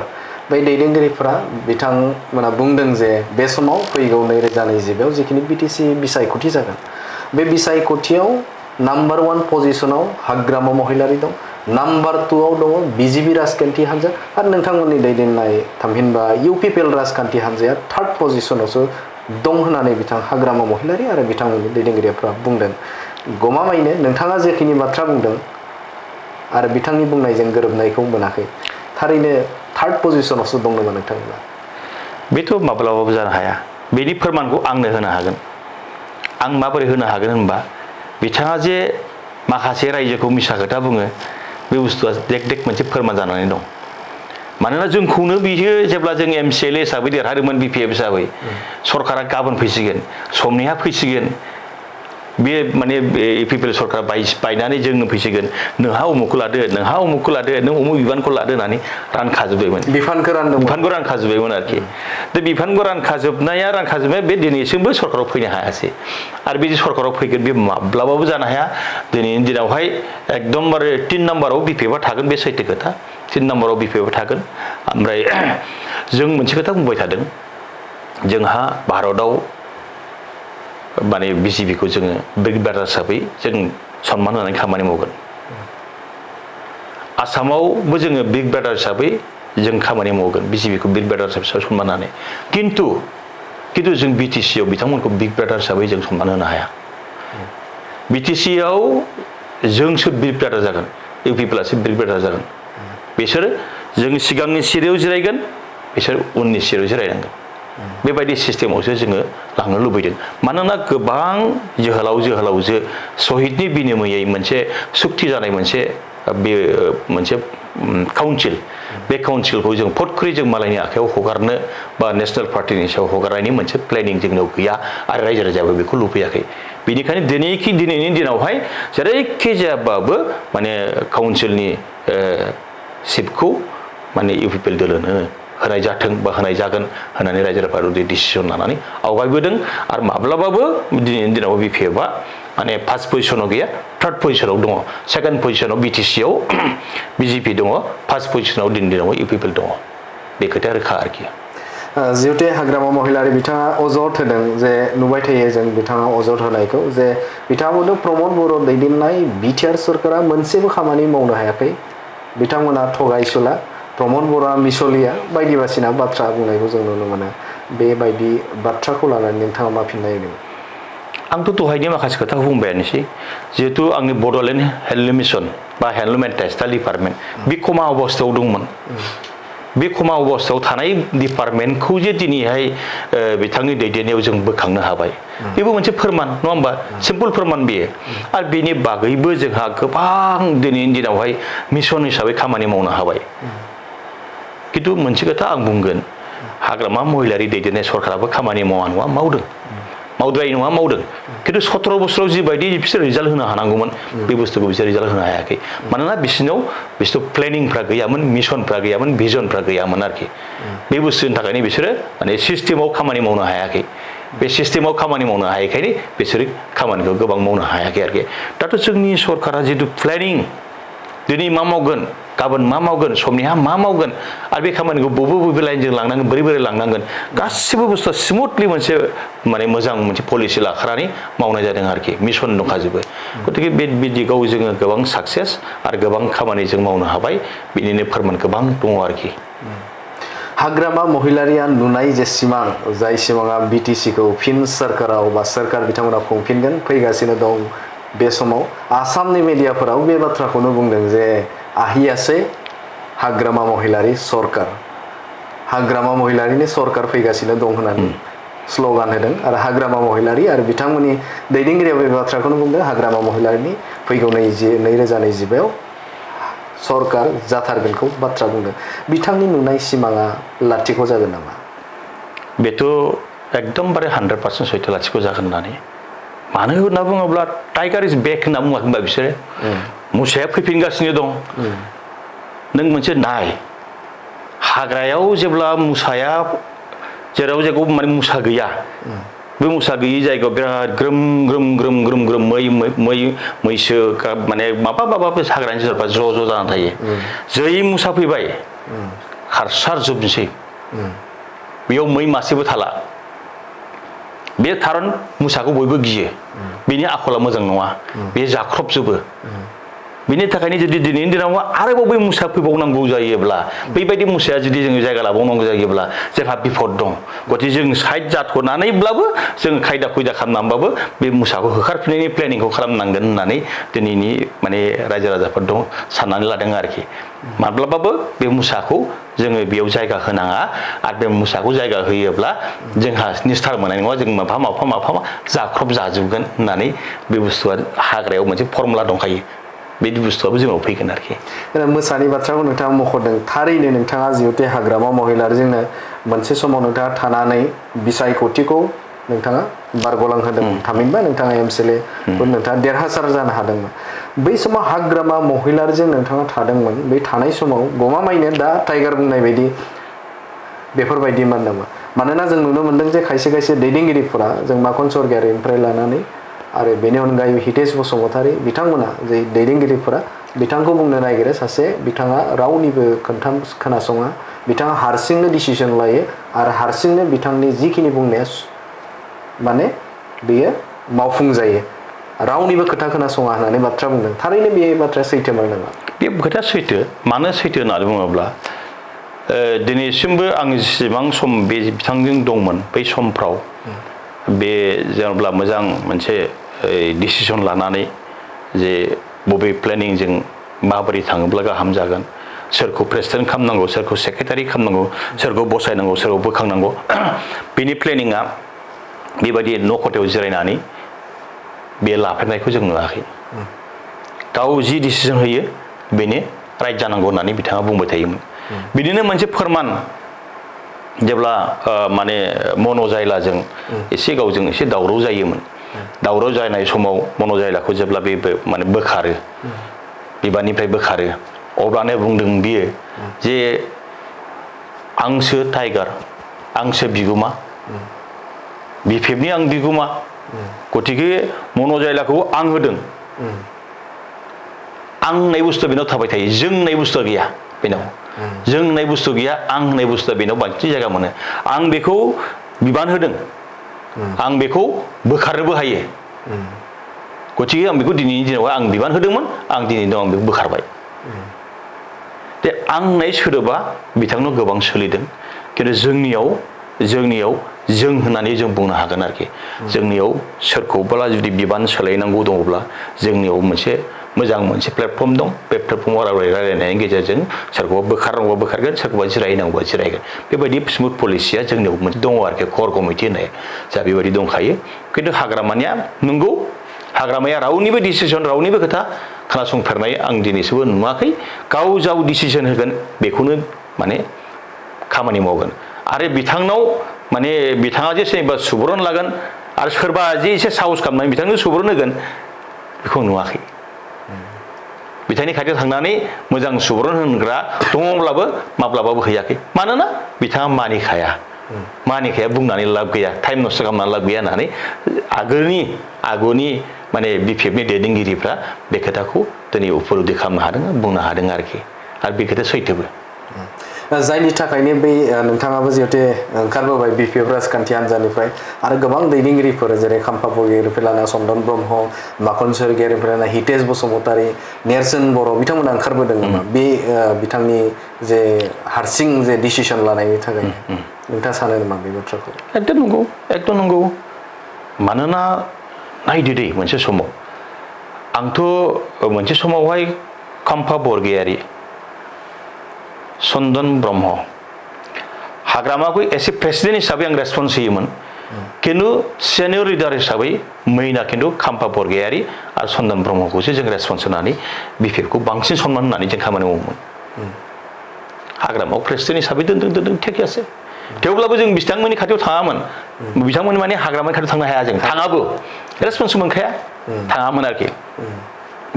बै दैदेनगिरिफोरा बिथांमोना बुंदों जे बे समाव फैगौ 2020आव जिखिनि बिटिसि बिसायख'थि जागोन बे बिसायख'थियाव नम्बर 1 पजिशनाव हाग्रामा महिलारि दं नम्बर 2आव दङ बिजेपि राजखान्थि हान्जा आरो नोंथांमोननि दैदेननाय थामहिनबा इउपिपिएल राजखान्थि हान्जाया 3rd पजिशनावसो दं होननानै बिथां हाग्रामा महिलारि आरो बिथांमोननि दैदेनगिरिफ्रा बुंदों गमामायैनो नोंथाङा जेखिनि बाथ्रा बुंदों आरो बिथांनि बुंनायजों गोरोबनायखौ मोनाखै थारैनो 3rd पजिशनावसो दं नामा नोंथांमोना बेथ' माब्लाबाबो जानो हाया बेनि फोरमानखौ आंनो होनो हागोन आं माबोरै होनो हागोन होनबा बिथाङा जे माखासे रायजोखौ मिसा खोथा बुङो बे बुस्थुआ देख मोनसे फोरमान जानानै दं मानोना जोंखौनो बियो जेब्ला जों एमसिएलए हिसाबै देरहादोंमोन बिपिएफ हिसाबै सरकारा गाबोन फैसिगोन समनिहा फैसिगोन बे माने इउपिपिएल सरकार बायनानै जोंनो फैसिगोन नोंहा उमुखखौ लादो नों उमुख बिबानखौ लादो होननानै रानखाजोब्बायमोन बिफानखौ रानखाजोब्बायमोन आरोखि दा बिफानखौ रानखाजोबनाया बे दिनैसिमबो सरकाराव फैनो हायासै आरो बिदि सरकाराव फैगोन बे माब्लाबाबो जानो हाया दिनैनि दिनावहाय एकदमबारे 3 नाम्बाराव बिपिएफआ थागोन बे सैथो खोथा 3 नाम्बाराव बिपिएफआ थागोन ओमफ्राय जों मोनसे खोथा बुंबाय थादों जोंहा भारतआव माने बिजेपिखौ जोङो बिग ब्रादार हिसाबै जों सन्मान होनानै खामानि मावगोन आसामावबो जोङो बिग ब्रादार हिसाबै जों खामानि मावगोन बिजेपिखौ बिग ब्रादार हिसाबै सन्मान होनानै खिन्थु जों बिटिसिआव बिथांमोनखौ बिग ब्रादार हिसाबै जों सन्मान होनो हाया बिटिसिआव जोंसो बिग ब्रादार जागोन इउपिपिएलआसो बिग ब्रादार जागोन बिसोर जों सिगांनि सिरियाव जिरायगोन बिसोर उननि सिरियाव जिरायनांगोन बेबायदि सिस्टेमावसो जोङो लांनो लुबैदों मानोना गोबां जोहोलावजो शहीदनि बिनिमयै मोनसे सुक्ति जानाय मोनसे काउन्सिल बे काउन्सिलखौ जों फटखरि जों मालायनि आखायाव हगारनो बा नेशनेल पार्टिनि सायाव हगारनायनि मोनसे प्लेनिं जोंनाव गैया आरो रायजो राजायाबो बेखौ लुबैयाखै बेनिखायनो दिनैनि दिनावहाय जेरैखि जायाबाबो माने काउन्सिलनि सिटखौ माने इउपिपिएल दोलोनो होनाय जाथों बा होनाय जागोन होननानै रायजो राजाफोरा डिसिसन लानानै आवगायबोदों आरो माब्लाबाबो दिनैनि दिनाव बिपिएफआ माने 1st पजिशनाव गैया 3rd पजिशनाव दङ 2nd पजिशनाव बिटिसिआव बिजेपि दङ 1st पजिशनाव दिनैनि दिनाव इउपिपिएल दङ बे खोथाया रोखा आरोखि जिहेतु हाग्रामा महिलारि बिथाङा अजद होदों जे नुबाय थायो जों बिथाङा अजद होनायखौ जे बिथाङाबो प्रमद बर' दैदेननाय बिटिआर सरकारा मोनसेबो खामानि मावनो हायाखै बिथांमोना थगायसुला प्रमद बर'आ मिसलिया बायदि बासिना बाथ्रा बुंनायखौ जों नुनो मोनो बेबायदि बाथ्राखौ लानानै नोंथाङा मा फिननाय होदों आंथ' दहायनि माखासे खोथाखौ बुंबायानोसै जिहेतु आंनि बड'लेण्ड हेन्डलुम मिसन बा हेन्डलुम एन्ड टेक्सटाइल डिपार्टमेन्ट बे कमा अबस्थायाव दंमोन बे खमा अबस्थायाव थानाय डिपार्टमेन्टखौ जे दिनैहाय बिथांनि दैदेननायाव जों बोखांनो हाबाय बेबो मोनसे फोरमान नङा होमबा सिम्पल फोरमान बेयो आरो बेनि बागैबो जोंहा गोबां दिनैनि दिनावहाय मिशन हिसाबै खामानि मावनो हाबाय खिन्थु मोनसे खोथा आं बुंगोन हाग्रामा महिलारि दैदेननाय सरकाराबो खामानि मावा नङा मावदों मावद्राय नङा मावदों खिन्थु 17 बोसोराव जिबायदि बिसोर रिजाल्ट होनो हानांगौमोन बे बुस्थुखौ बिसोर रिजाल्ट होनो हायाखै मानोना बिसोर प्लेनिंफ्रा गैयामोन मिशनफ्रा गैयामोन भिजनफ्रा गैयामोन आरोखि बे बुस्थुनि थाखायनो बिसोरो माने सिस्टेमाव खामानि मावनो हायाखै बे सिस्टेमाव खामानि मावनो हायैखायनो बिसोरो खामानिखौ गोबां मावनो हायाखै आरोखि दाथ' जोंनि सरकारा जिथु प्लेनिं दिनै मा मावगोन गाबोन मा मावगोन समनिहा मा मावगोन आरो बे खामानिखौ बबे लाइनजों लांनांगोन बोरै लांनांगोन गासिबो बुस्थुआ स्मुथलि मोनसे माने मोजां मोनसे पलिसि लाखानानै मावनाय जादों आरोखि मिशन दंखाजोबो गतिके बे दिगाव जोङो गोबां साक्सेस आरो गोबां खामानि जों मावनो हाबाय बिनिनो फोरमान गोबां दङ आरोखि हाग्रामा महिलारिया नुनाय जे सिमां जाय सिमाङा बिटिसिखौ फिन सोरखाराव बा सोरखार बिथांमोना खुंफिनगोन फैगासिनो दं बे समाव आसामनि मिडियाफोराव बे बाथ्राखौनो बुंदों जे आहियासै हाग्रामा महिलारि सरकार हाग्रामा महिलारिनि सरकार फैगासिनो दं होननानै स्ल'गान होदों आरो हाग्रामा महिलारि आरो बिथांमोननि दैदेनगिरिया बे बाथ्राखौनो बुंदों हाग्रामा महिलारिनि फैगौ 2025आव सरकार जाथारगोनखौ बाथ्रा बुंदों बिथांनि नुनाय सिमाङा लाथिख' जागोन नामा बेथ' एकदमबारे 100% सैथो लाथिख' जागोन होननानै मानो होनना बुङोब्ला टाइगार इज बेक होनना बुङाखै होनबा बिसोरो मुसाया फैफिनगासिनो दं नों मोनसे नाय हाग्रायाव जेब्ला मुसाया जेराव जायगायाव माने मुसा गैया बे मुसा गैयि जायगायाव बिराद ग्रोम ग्रोम मैसो माने माबा हाग्रानि जुनारफ्रा ज' जानानै थायो जै मुसा फैबाय खारसारजोबनोसै बेयाव मै मासेबो थाला बे खारन मुसाखौ बयबो गियो बिनि आखला मोजां नङा बे जाख्रबजोबो बिनि थाखायनो जुदि दिनैनि दिनाव आरोबाव बै मुसा फैबावनांगौ जायोब्ला बैबायदि मुसाया जुदि जों जायगा लाबावनांगौ जायोब्ला जोंहा बिपद दं गतिके जों साइड जाथ'नानैब्लाबो जों खायदा खुयदा खालामनानैबाबो बे मुसाखौ होखारफिननायनि प्लेनिंखौ खालामनांगोन होननानै दिनैनि माने रायजो राजाफोर दं साननानै लादों आरोखि माब्लाबाबो बे मुसाखौ जोङो बेयाव जायगा होनाङा आरो बे मुसाखौ जायगा होयोब्ला जोंहा निस्थार मोननाय नङा जों माफा जाख्रब जाजोबगोन होननानै बे बुस्थुआ हाग्रायाव मोनसे फर्मुला दंखायो बे बुस्थुआबो जोंनाव फैगोन आरोखि मोसानि बाथ्राखौ नोंथाङा मख'दों थारैनो नोंथाङा जिहेतु हाग्रामा महिलारिजोंनो मोनसे समाव नोंथाङा थानानै बिसायख'थिखौ नोंथाङा बारग'लांहोदों थामहिनबा नोंथाङा एमसिएलए नोंथाङा देरहासार जानो हादोंमोन बै समाव हाग्रामा महिलारिजों नोंथाङा थादोंमोन बै थानाय समाव गमामायैनो दा टाइगार बुंनाय बायदि बेफोरबायदिमोन नामा मानोना जों नुनो मोन्दों जे खायसे दैदेनगिरिफोरा जों माखन सरगियारिनिफ्राय लानानै आरो बेनि अनगायै हितेश बसुमतारी बिथांमोना जे दैदेनगिरिफोरा बिथांखौ बुंनो नागिरो सासे बिथाङा रावनिबो खोनासङा बिथाङा हारसिंनो डिसिसन लायो आरो हारसिंनो बिथांनि जिखिनि बुंनाया माने बेयो मावफुंजायो रावनिबो खोथा खोनासङा होननानै बाथ्रा बुंदों थारैनो बे बाथ्राया सैथोमोन नामा बे खोथाया सैथो मानो सैथो होननानै बुङोब्ला दिनैसिमबो आं जेसेबां सम बे बिथांजों दंमोन बै समफ्राव बे जेनेबा मोजां मोनसे डिसिसन लानानै जे बबे प्लेनिंजों माबोरै थाङोब्ला गाहाम जागोन सोरखौ प्रेसिडेन्ट खालामनांगौ सोरखौ सेक्रेटारि खालामनांगौ सोरखौ बसायनांगौ सोरखौ बोखांनांगौ बेनि प्लेनिंआ बेबायदि न' खथायाव जिरायनानै बे लाफेरनायखौ जों नुवाखै गाव जि डिसिसन होयो बेनो राइट जानांगौ होननानै बिथाङा बुंबाय थायोमोन बिदिनो मोनसे फोरमान जेब्ला माने मन'जायलाजों एसे गावजों एसे दावराव जायोमोन दावराव जानाय समाव मन'जायलाखौ जेब्ला बे माने बोखारो बिबाननिफ्राय बोखारो अब्लानो बुंदों बियो जे आंसो टाइगार आंसो बिगोमा बिपिएफनि आं बिगोमा गतिके मन'जायलाखौ आं होदों आं होननाय बुस्थुआ बेनाव थाबाय थायो जों होननाय बुस्थुआ गैया बेनाव जों होननाय बुस्थु गैया आं होननाय बुस्थुआ बेनाव बांसिन जायगा मोनो आं बेखौ बिबान होदों आं बेखौ बोखारनोबो हायो गतिके आं बेखौ दिनैनि दिनाव आं बिबान होदोंमोन आं दिनैनि दिनाव आं बेखौ बोखारबाय दे आं होननाय सोदोबा बिथांनाव गोबां सोलिदों खिन्थु जोंनियाव जों होननानै जों बुंनो हागोन आरोखि जोंनियाव सोरखौबा जुदि बिबान सोलायनांगौ दङब्ला जोंनियाव मोनसे मोजां मोनसे प्लेटफर्म दं बे प्लेटफर्माव रायलायनायनि गेजेरजों सोरखौबा बोखारनांगौबा बोखारगोन सोरखौबा जिरायनांगौबा जिरायगोन बेबायदि स्मुथ पलिसिया जोंनियाव मोनसे दङ आरोखि कर कमिटि होननाय जा बेबायदि दंखायो खिन्थु हाग्रामानिया नंगौ हाग्रामाया रावनिबो डिसिसन रावनिबो खोथा खोनासंफेरनाय आं दिनैसिमबो नुवाखै गाव जाव डिसिसन होगोन बेखौनो माने खामानि मावगोन आरो बिथांनाव माने बिथाङा जे सोरनिबा सुबुरुन लागोन आरो सोरबा जे एसे साहस खालामनानै बिथांनो सुबुरुन होगोन बेखौ नुवाखै बिथांनि खाथियाव थांनानै मोजां सुबुरुन होग्रा दङब्लाबो माब्लाबाबो हैयाखै मानोना बिथाङा मानिखाया बुंनानै लाब गैया टाइम नस्थ' खालामनानै लाब गैया होननानै आगुनि माने बिपिएफनि दैदेनगिरिफ्रा बे खोथाखौ दिनै उपलब्धि खालामनो हादों बुंनो हादों आरोखि आरो बे खोथाया सैथोबो जायनि थाखायनो बै नोंथाङाबो जिहेतु ओंखारबोबाय बिपिएफ राजखान्थि हान्जानिफ्राय आरो गोबां दैदेनगिरिफोर जेरै खाम्फा बरगयारिनिफ्राय लाना चन्दन ब्रह्म माखन स्वरगयारिनिफ्राय लाना हितेश बसुमतारी नेरसोन बर' बिथांमोना ओंखारबोदों नामा बे बिथांनि जे हारसिं जे डिसिसन लानायनि थाखाय नोंथाङा सानो नामा बे बाथ्राखौ एकदम नंगौ मानोना नायदो दे मोनसे समाव आंथ' मोनसे समावहाय खाम्फा बरगयारि चन्दन ब्रह्म हाग्रामाखौ एसे प्रेसिडेन्ट हिसाबै आं रेसपन्स होयोमोन खिन्थु सिनियर लिडार हिसाबै मैना खिन्थु खाम्फा बरगयारि आरो चन्दन ब्रह्मखौसो जों रेसपन्स होनानै बिपिएफखौ बांसिन सनमान होनानै जों खामानि मावोमोन हाग्रामायाव प्रेसिडेन्ट हिसाबै दोनदों थिगासे थेवब्लाबो जों बिथांमोननि खाथियाव थाङामोन बिथांमोन माने हाग्रामानि खाथियाव थांनो हाया जों थाङाबो रेसपन्स मोनखाया थाङामोन आरोखि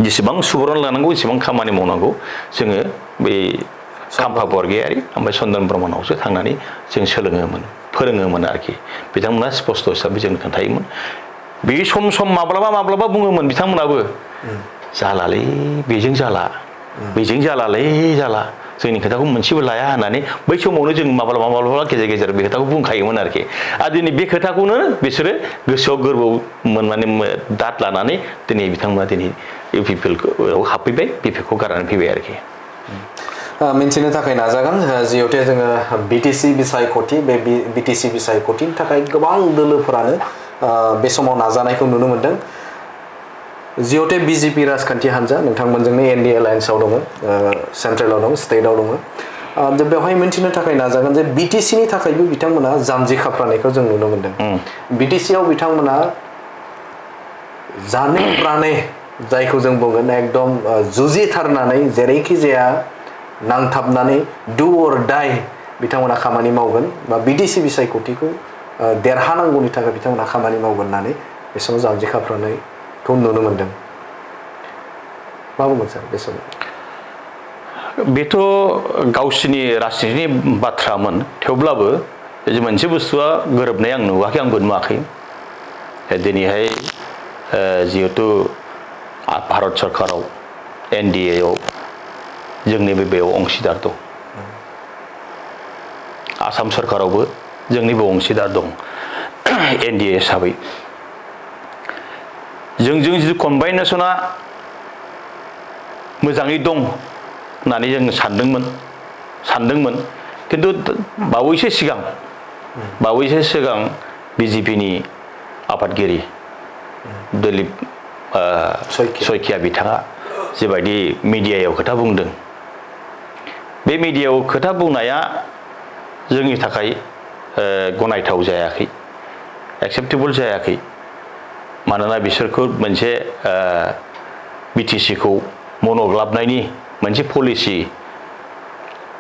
जेसेबां सुबुरुन लानांगौ एसेबां खामानि मावनांगौ जोङो बै खाम्फा बरगयारि ओमफ्राय चन्दन ब्रह्मनावसो थांनानै जों सोलोङोमोन फोरोङोमोन आरोखि बिथांमोना स्पस्ट' हिसाबै जों खोन्थायोमोन बे सम माब्लाबा बुङोमोन बिथांमोनाबो जालालै बेजों जाला जोंनि खोथाखौ मोनसेबो लाया होननानै बै समावनो जों माब्लाबा गेजेर बे खोथाखौ बुंखायोमोन आरोखि आरो दिनै बे खोथाखौनो बिसोरो गोसोआव गोरबोआव माने दाद लानानै दिनै बिथांमोना दिनै इउपिपिएलआव हाबफैबाय बिपिएफखौ गारनानै फैबाय आरोखि मिन्थिनो थाखाय नाजागोन जिहेतु जोङो बिटिसि बिसायख'थि बे बिटिसि बिसायख'थिनि थाखाय गोबां दोलोफोरानो बे समाव नाजानायखौ नुनो मोन्दों जिहेतु बिजेपि राजखान्थि हान्जा नोंथांमोनजोंनो एनडि एलायन्सआव दङ सेन्ट्रेलाव दं स्टेटआव दङ बेवहाय मिन्थिनो थाखाय नाजागोन जे बिटिसिनि थाखायबो बिथांमोना जान्जि खाफ्रानायखौ जों नुनो मोन्दों बिटिसिआव बिथांमोना जाने प्राणे जायखौ जों बुंगोन एकदम जुजिथारनानै जेरैखि जाया नांथाबनानै डु अर डाइ बिथांमोना खामानि मावगोन बा बिटिसि बिसायख'थिखौ देरहानांगौनि थाखाय बिथांमोना खामानि मावगोन होननानै बे समाव जान्जि खाफ्रानायखौ नुनो मोन्दों मा बुंगोन सार बे समाव बेथ' गावसिनि राजनितिनि बाथ्रामोन थेवब्लाबो मोनसे बुस्थुआ गोरोबनाय आं नुवाखै आंबो नुवाखै दिनैहाय जिहेतु भारत सरकाराव एनडिएआव जोंनि बेयाव अंशिदार दं आसाम सरकारावबो जोंनिबो अंशिदार दं एनडिए हिसाबै जोंजों जिथु कम्बाइनेसना मोजाङै दं होननानै जों सानदोंमोन खिन्थु बावैसो सिगां बिजेपिनि आफादगिरि दिलीप सयखिया बिथाङा जेबायदि मिडियायाव खोथा बुंदों बे मिडियायाव खोथा बुंनाया जोंनि थाखाय गनायथाव जायाखै एक्सेप्टेबल जायाखै मानोना बिसोरखौ मोनसे बिटिसिखौ मन'ग्लाबनायनि मोनसे पलिसि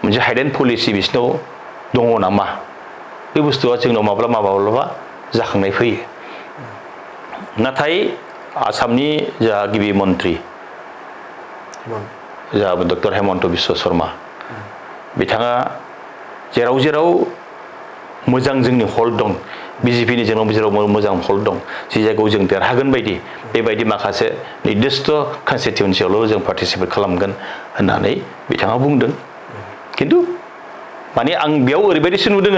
मोनसे हाइडेन पलिसि बिसोरनाव दङ नामा बे बुस्थुआ जोंनाव माब्लाबा जाखांनाय फैयो नाथाय आसामनि जा गिबि मन्त्रि जा डक्टर हेमन्त बिश्व शर्मा बिथाङा जेराव मोजां जोंनि हल्ड दं बिजेपिनि जेराव मोजां हल्ड दं जि जायगायाव जों देरहागोन बायदि बेबायदि माखासे निर्दिष्ट कनस्टिटिउन्सियावल' जों पार्टिसिपेट खालामगोन होननानै बिथाङा बुंदों खिन्थु माने आं बेयाव ओरैबायदिसो नुदों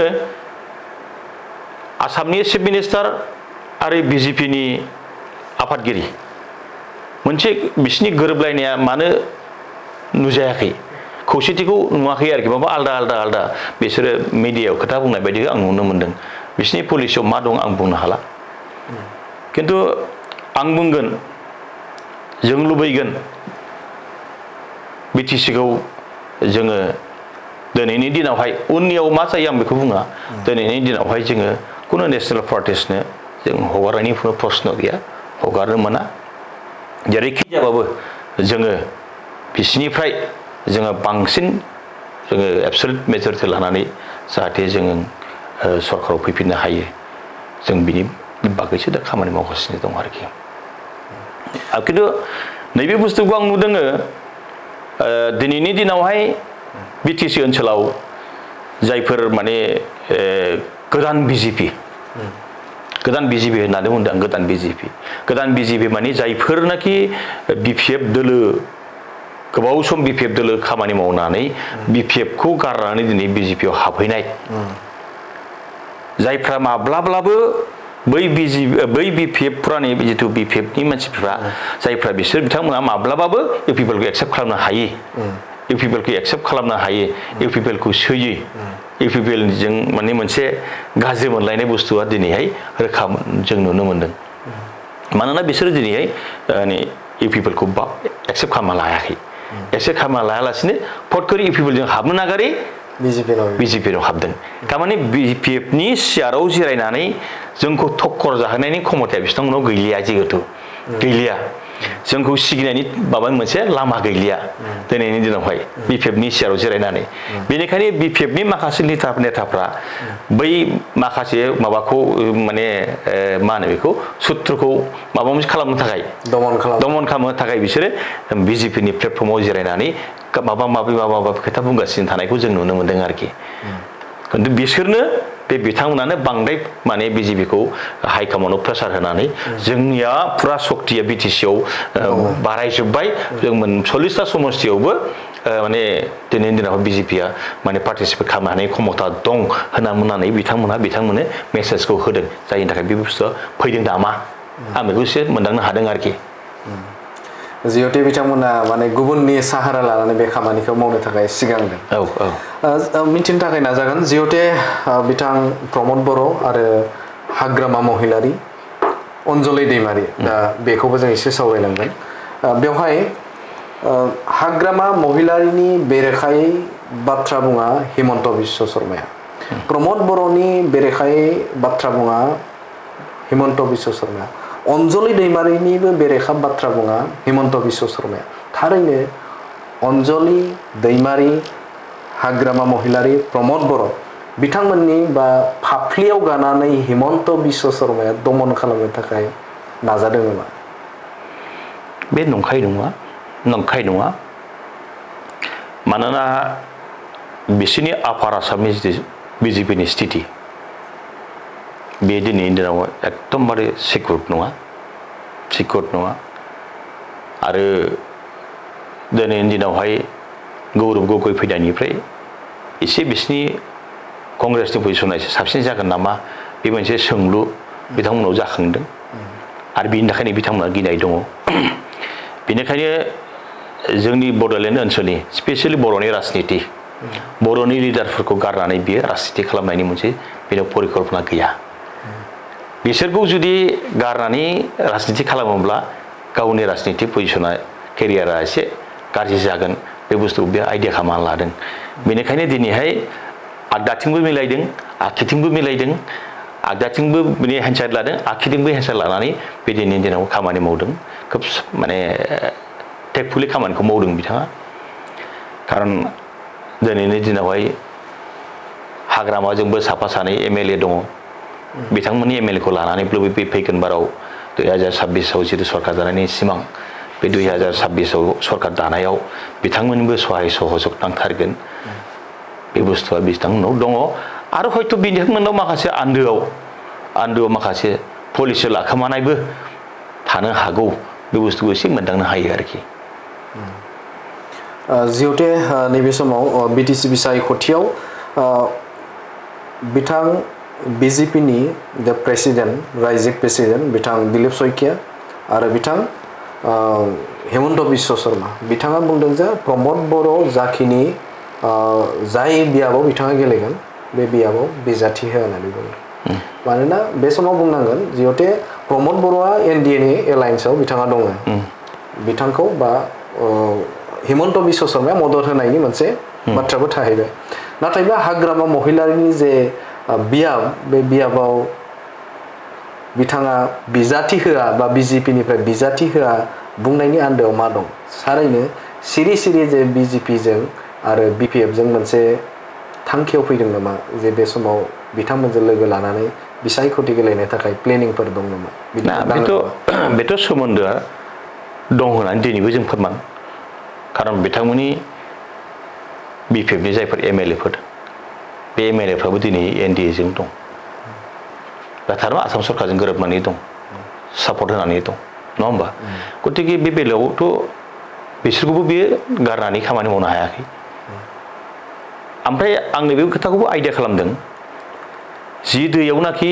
आसामनि चिफ मिनिस्टार आरो बिजेपिनि आफादगिरि मोनसे बिसिनि गोरोबलायनाया मानो नुजायाखै खौसेथिखौ नुवाखै आरोखि माबा आलदा बिसोरो मिडियायाव खोथा बुंनाय बायदि आं नुनो मोन्दों बिसिनि पलिसियाव मा दं आं बुंनो हाला खिन्थु आं बुंगोन जों लुबैगोन बिटिसिखौ जोङो दिनैनि दिनावहाय उननियाव मा जायो आं बेखौ बुङा दिनैनि दिनावहाय जोङो कुनु नेसनेल पार्टिसनो जों हगारनायनि खुनु प्रश्न गैया हगारनो मोना जेरैखि जाबाबो जोङो बिसिनिफ्राय जोङो बांसिन जोङो एबसलुट मेजरिटि लानानै जाहाथे जोङो सरकाराव फैफिननो हायो जों बिनि बागैसो दा खामानि मावगासिनो दं आरोखि खिन्थु नैबे बुस्थुखौ आं नुदों दिनैनि दिनावहाय बिटिसि ओनसोलाव जायफोर माने गोदान बिजेपि होननानै बुंदों आं गोदान बिजेपि माने जायफोरनाखि बिपिएफ दोलो गोबाव सम बिपिएफ दोलो खामानि मावनानै बिपिएफखौ गारनानै दिनै बिजेपिआव हाबहैनाय जायफ्रा माब्लाब्लाबो बै बिपिएफफ्रानि जिथु बिपिएफनि मानसिफ्रा जायफ्रा बिथांमोना माब्लाबाबो इउपिपिएलखौ एक्सेप्ट खालामनो हायो इउपिपिएलखौ सोयो इउपिपिएलजों माने मोनसे गाज्रि मोनलायनाय बुस्थुआ दिनैहाय रोखा जों नुनो मोनदों मानोना बिसोरो दिनैहाय इउपिपिएलखौ एक्सेप्ट खालामना लायाखै एक्सेप्ट खालामना लायालासिनो फटकरि इउपिपिएलजों हाबनो नागारै बिजेपिआव हाबदों थारमाने बिपिएफनि सियाराव जिरायनानै जोंखौ थक्कर जाहोनायनि क्षमताया बिथांमोनाव गैलिया जिहेतु गैलिया जोंखौ सिगिनायनि माबा मोनसे लामा गैलिया दिनैनि दिनावहाय बिपिएफनि सियाराव जिरायनानै बेनिखायनो बिपिएफनि माखासे नेताफ्रा बै माखासे माबाखौ माने मा होनो बेखौ सुथ्रुखौ माबा मोनसे खालामनो थाखाय दमन खालामनो थाखाय बिसोरो बिजेपिनि प्लेटफर्माव जिरायनानै माबा माबि खोथा बुंगासिनो थानायखौ जों नुनो मोनदों आरोखि खिन्थु बिसोरनो बिथांमोनानो बांद्राय माने बिजेपिखौ हाइकमान्डआव प्रेसार होनानै जोंनिया फुरा सक्तिया बिटिसिआव बारायजोब्बाय जों 40टा समस्तियावबो माने दिनैनि दिनाव बिजेपिआ माने पार्टिसिपेट खालामनो हानाय क्षमता दं होननानै बिथांमोननो मेसेजखौ होदों जायनि थाखाय बे बुस्थुआ फैदों नामा आं बेखौ एसे मोनदांनो हादों आरोखि जिहेतु बिथांमोना माने गुबुननि साहारा लानानै बे खामानिखौ मावनो थाखाय सिगांदों मिथिनो थाखाय नाजागोन जिहेतु बिथां प्रमद बर' आरो हाग्रामा महिलारि अनजलि दैमारि दा बेखौबो जों एसे सावरायनांगोन बेवहाय हाग्रामा महिलारिनि बेरेखायै बाथ्रा बुङा हिमन्त बिश्व शर्माया प्रमद बर'नि बेरेखायै बाथ्रा बुङा हिमन्त बिश्व शर्माया अनजलि दैमारिनिबो बेरेखा बाथ्रा बुङा हिमन्त बिश्व शर्माया थारैनो अनजलि दैमारि हाग्रामा महिलारि प्रमद बर' बिथांमोननि बा फाफ्लियाव गानानै हिमन्त बिश्व शर्माया दमन खालामनो थाखाय नाजादों नामा बे नंखाय नङा मानोना बिसोरनि आपार आसामनि बिजेपिनि स्थिति बे दिनैनि दिनाव एकदमबारे सिकिउर नङा आरो दिनैनि दिनावहाय गौरब गगৈ फैनायनिफ्राय एसे बिसिनि कंग्रेसनि पजिसना एसे साबसिन जागोन नामा बे मोनसे सोंलु बिथांमोनाव जाखांदों आरो बिनि थाखायनो बिथांमोना गिनाय दङ बेनिखायनो जोंनि बड'लेण्ड ओनसोलनि स्पेसियेलि बर'नि राजनिति बर'नि लिडारफोरखौ गारनानै बियो राजनिति खालामनायनि मोनसे बेनाव परिकल्पना गैया बिसोरखौ जुदि गारनानै राजनिति खालामोब्ला गावनि राजनिति पजिसना केरियारा एसे गाज्रि जागोन बे बुस्थुखौ बे आइडिया खालामना लादों बेनिखायनो दिनैहाय आगदाथिंबो मिलायदों आगखिथिंबो मिलायदों आगदाथिंबो माने हेन्डसाइड लादों आगखिथिंबो हेन्डसाइड लानानै बे दिनैनि दिनाव खामानि मावदों खोब माने टेकफुलि खामानिखौ मावदों बिथाङा खारन दिनैनि दिनावहाय हाग्रामाजोंबो साफा सानै एमएलए दङ बिथांमोननि एमएलएखौ लानानैबो बे फैगोन बाराव 2026आव जितु सरकार दानायनि सिमां बे 2026आव सरकार दानायाव बिथांमोननिबो सहाय सहयोग नांथारगोन बे बुस्थुआ बिथांमोननाव दङ आरो हयथ' बिथांमोननाव माखासे आन्दोआव माखासे पलिसि लाखोमानायबो थानो हागौ बे बुस्थुखौ एसे मोनदांनो हायो आरोखि जिहेतु नैबे समाव बिटिसि बिसायख'थियाव बिथां बिजेपिनि द प्रेसिडेन्ट रायजिक प्रेसिडेन्ट बिथां दिलीप शइकिया आरो बिथां हिमन्त बिश्व शर्मा बिथाङा बुंदों जे प्रमद बर' जाखिनि जाय बियाबाव बिथाङा गेलेगोन बे बियाबाव बिजाथि हो होननानै बुङो मानोना बे समाव बुंनांगोन जिहेतु प्रमद बर'आ एनडिएनि एलायन्सआव बिथाङा दङ बिथांखौ बा हिमन्त बिश्व शर्माया मदद होनायनि मोनसे बाथ्राबो थाहैबाय नाथायबा हाग्रामा महिलारिनि जे बियाब बे बियाबाव बिथाङा बिजाथि होआ बा बिजेपिनिफ्राय बिजाथि होआ बुंनायनि आन्दोआव मा दं थारैनो सिरि सिरि जे बिजेपिजों आरो बिपिएफजों मोनसे थांखियाव फैदों नामा जे बे समाव बिथांमोनजों लोगो लानानै बिसायख'थि गेलेनो थाखाय प्लेनिंफोर दं नामा बेथ' सोमोन्दोआ दं होननानै दिनैबो जों फोरमान खारन बिथांमोननि बिपिएफनि जायफोर एमएलएफोर बे एमएलएफ्राबो दिनै एनडिएजों दं दा थारमा आसाम सरकारजों गोरोबनानै दं सापर्ट होनानै दं नङा होमबा गतिके बे बेलायावथ' बिसोरखौबो बियो गारनानै खामानि मावनो हायाखै ओमफ्राय आं नैबे खोथाखौबो आइडिया खालामदों जि दैयावनाखि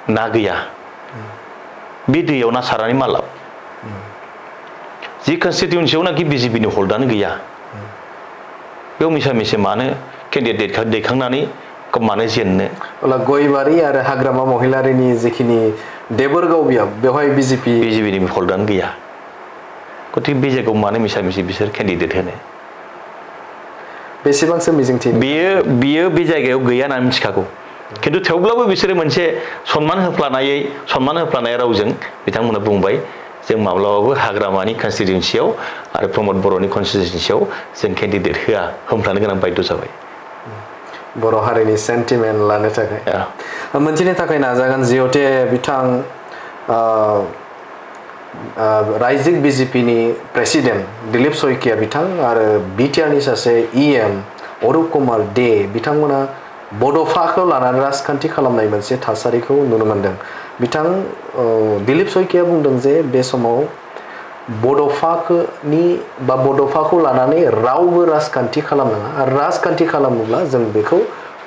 ना गैया बे दैयाव ना सारनानै मा लाब जि कनस्टिटिउन्सियावनाखि बिजेपिनि हल्दानो गैया बेयाव मिसा मिसे मानो केन्डिडेट दैखांनानै मानो जेननो अब्ला गयबारि आरो हाग्रामा महिलारिनि जिखिनि देबोरगाव बियाब बेवहाय बिजेपिनि हल्दानो गैया गतिके बे जायगायाव मानो मिसा मिसि बिसोर केन्डिडेट होनो बेसेबांसो मिजिंथियो बियो बे जायगायाव गैया होननानै मिथिखागौ खिन्थु थेवब्लाबो बिसोरो मोनसे सनमान होफ्लानाय रावजों बिथांमोना बुंबाय जों माब्लाबाबो हाग्रामानि कनस्टिटिउन्सियाव आरो प्रमद बर'नि कनस्टिटिउन्सियाव जों केन्डिडेट होआ होनफ्लानो गोनां बायद' जाबाय बर' हारिनि सेन्टिमेन्ट लानो थाखाय मोनथिनो थाखाय नाजागोन जिहते बिथां रायजिक बिजेपिनि प्रेसिडेन्ट दिलीप शइकिया बिथां आरो बिटिआरनि सासे इएम अरुप कुमार दे बिथांमोना बड'फाखौ लानानै राजखान्थि खालामनाय मोनसे थासारिखौ नुनो मोनदों बिथां दिलीप शइकिया बुंदों जे बे समाव बड'फाखौ लानानै रावबो राजखान्थि खालामनाङा आरो राजखान्थि खालामोब्ला जों बेखौ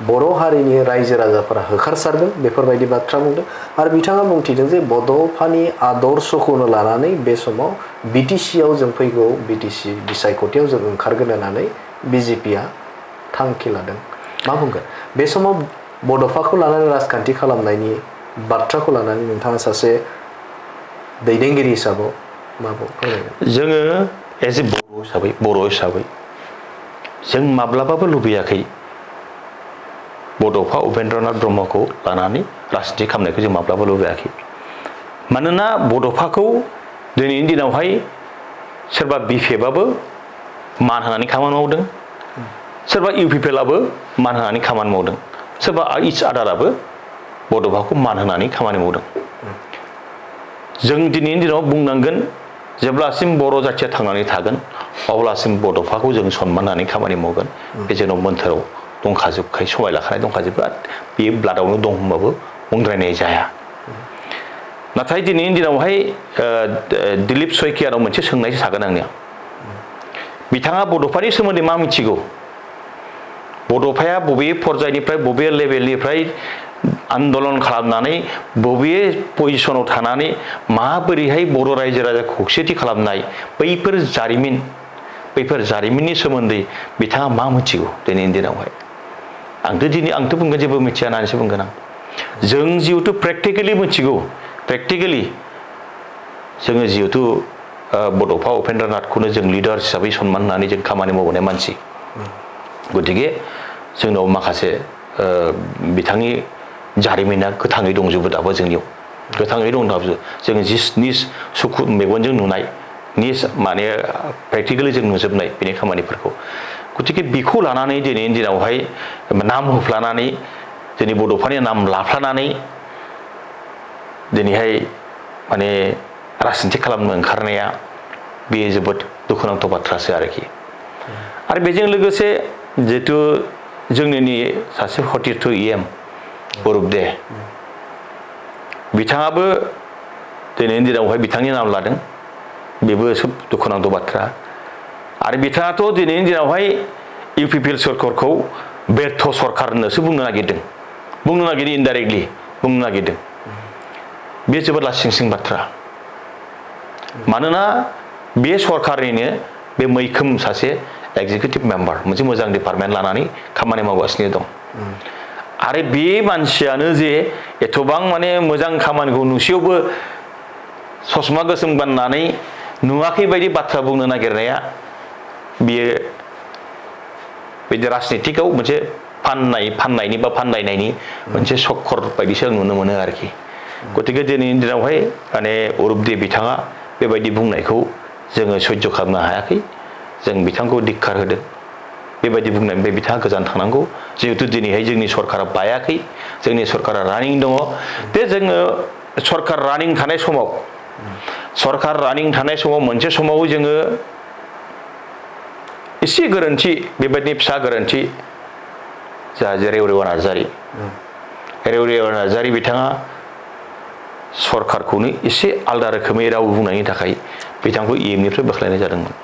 बर' हारिनि रायजो राजाफोरा होखारसारगोन बेफोरबायदि बाथ्रा बुंदों आरो बिथाङा बुंथिदों जे बड'फानि आदर्शखौनो लानानै बे समाव बिटिसिआव जों फैगौ बिटिसि बिसायख'थियाव जों ओंखारगोन होननानै बिजेपिआ थांखि लादों मा बुंगोन बे समाव बड'फाखौ लानानै राजखान्थि खालामनायनि बाथ्राखौ लानानै नोंथाङा सासे दैदेनगिरि हिसाबै मा फोरमायगोन जोङो एज ए बर' हिसाबै जों माब्लाबाबो लुबैयाखै बड'फा उपेन्द्रनाथ ब्रह्मखौ लानानै राजनिथि खालामनायखौ जों माब्लाबा लुबैयाखै मानोना बड'फाखौ दिनैनि दिनावहाय सोरबा बिपिएफआबो मान होनानै खामानि मावदों सोरबा इउपिपिएलआबो मान होनानै खामानि मावदों सोरबा इच आदाराबो बड'फाखौ मान होनानै खामानि मावदों जों दिनैनि दिनाव बुंनांगोन जेब्लासिम बर' जाथिया थांनानै थागोन अब्लासिम बड'फाखौ जों सनमान होनानै खामानि मावगोन बे जोंनाव मोन्थोराव दंखाजोबखाय समाय लाखानाय दंखाजोबो बेयो ब्लाडआवनो दं होनबाबो बुंद्रायनाय जाया नाथाय दिनैनि दिनावहाय दिलीप शइकियानाव मोनसे सोंनायसो थागोन आंनिया बिथाङा बड'फानि सोमोन्दै मा मिथिगौ बड'फाया बबे पर्यायनिफ्राय बबे लेभेलनिफ्राय आन्दलन खालामनानै बबे पजिसनाव थानानै माबोरैहाय बर' रायजो राजा खौसेथि खालामनाय बैफोर जारिमिननि सोमोन्दै बिथाङा मा मिथिगौ दिनैनि दिनावहाय आंथ' बुंगोन जेबो मिथिया होननानैसो बुंगोन आं जों जिहेतु प्रेक्टिकेलि मिथिगौ जोङो जिहेतु बड'फा उपेन्द्रनाथखौनो जों लिडार हिसाबै सनमान होनानै जों खामानि मावबोनाय मानसि गतिके जोंनाव माखासे बिथांनि जारिमिना गोथाङै दंजोबो दाबो जोंनियाव गोथाङै दं दाबो जों निज सुखु मेगनजों नुनाय निज माने प्रेक्टिकेलि जों नुजोबनाय बेनि खामानिफोरखौ गतिके बेखौ लानानै दिनैनि दिनावहाय नाम होफ्लानानै जोंनि बड'फानि नाम लाफ्लानानै दिनैहाय माने राजनिथि खालामनो ओंखारनाया बेयो जोबोद दुखुनांथाव बाथ्रासो आरोखि आरो बेजों लोगोसे जिहेतु जोंनि सासे हथिरथ इएम अरुप दे बिथाङाबो दिनैनि दिनावहाय बिथांनि नाम लादों बेबो खोब दुखुनांथाव बाथ्रा आरो बिथाङाथ' दिनैनि दिनावहाय इउपिपिएल सरकारखौ बेर्थ सरकार होननोसो बुंनो नागिरदों इनडाइरेक्टलि बुंनो नागिरदों बे जोबोद लासिंसिं बाथ्रा मानोना बे सरकारनिनो बे मैखोम सासे एक्जिकिउटिभ मेम्बार मोनसे मोजां डिपार्टमेन्ट लानानै खामानि मावगासिनो दं आरो बे मानसियानो जे एथबां माने मोजां खामानिखौ नुसेयावबो ससमा गोसोम गाननानै नुवाखै बायदि बाथ्रा बुंनो नागिरनाया बियो बिदि राजनितिकआव मोनसे फाननायनि बा फानलायनायनि मोनसे सक्कर बायदिसो आं नुनो मोनो आरोखि गतिके दिनैनि दिनावहाय माने अरुपदे बिथाङा बेबायदि बुंनायखौ जोङो सैज्य खालामनो हायाखै जों बिथांखौ धिक्कार होदों बेबायदि बुंनायनिफ्राय बिथाङा गोजान थानांगौ जिहेतु दिनैहाय जोंनि सरकारा बायाखै जोंनि सरकारा रानिं दङ बे जोङो सरकार रानिं थानाय समाव मोनसे समाव जोङो एसे गोरोन्थि बेबायदिनो फिसा गोरोन्थि जा रेवरेवा नार्जारि बिथाङा सरकारखौनो एसे आलादा रोखोमै राव बुंनायनि थाखाय बिथांखौ निफ्राय बोख्लायनाय जादोंमोन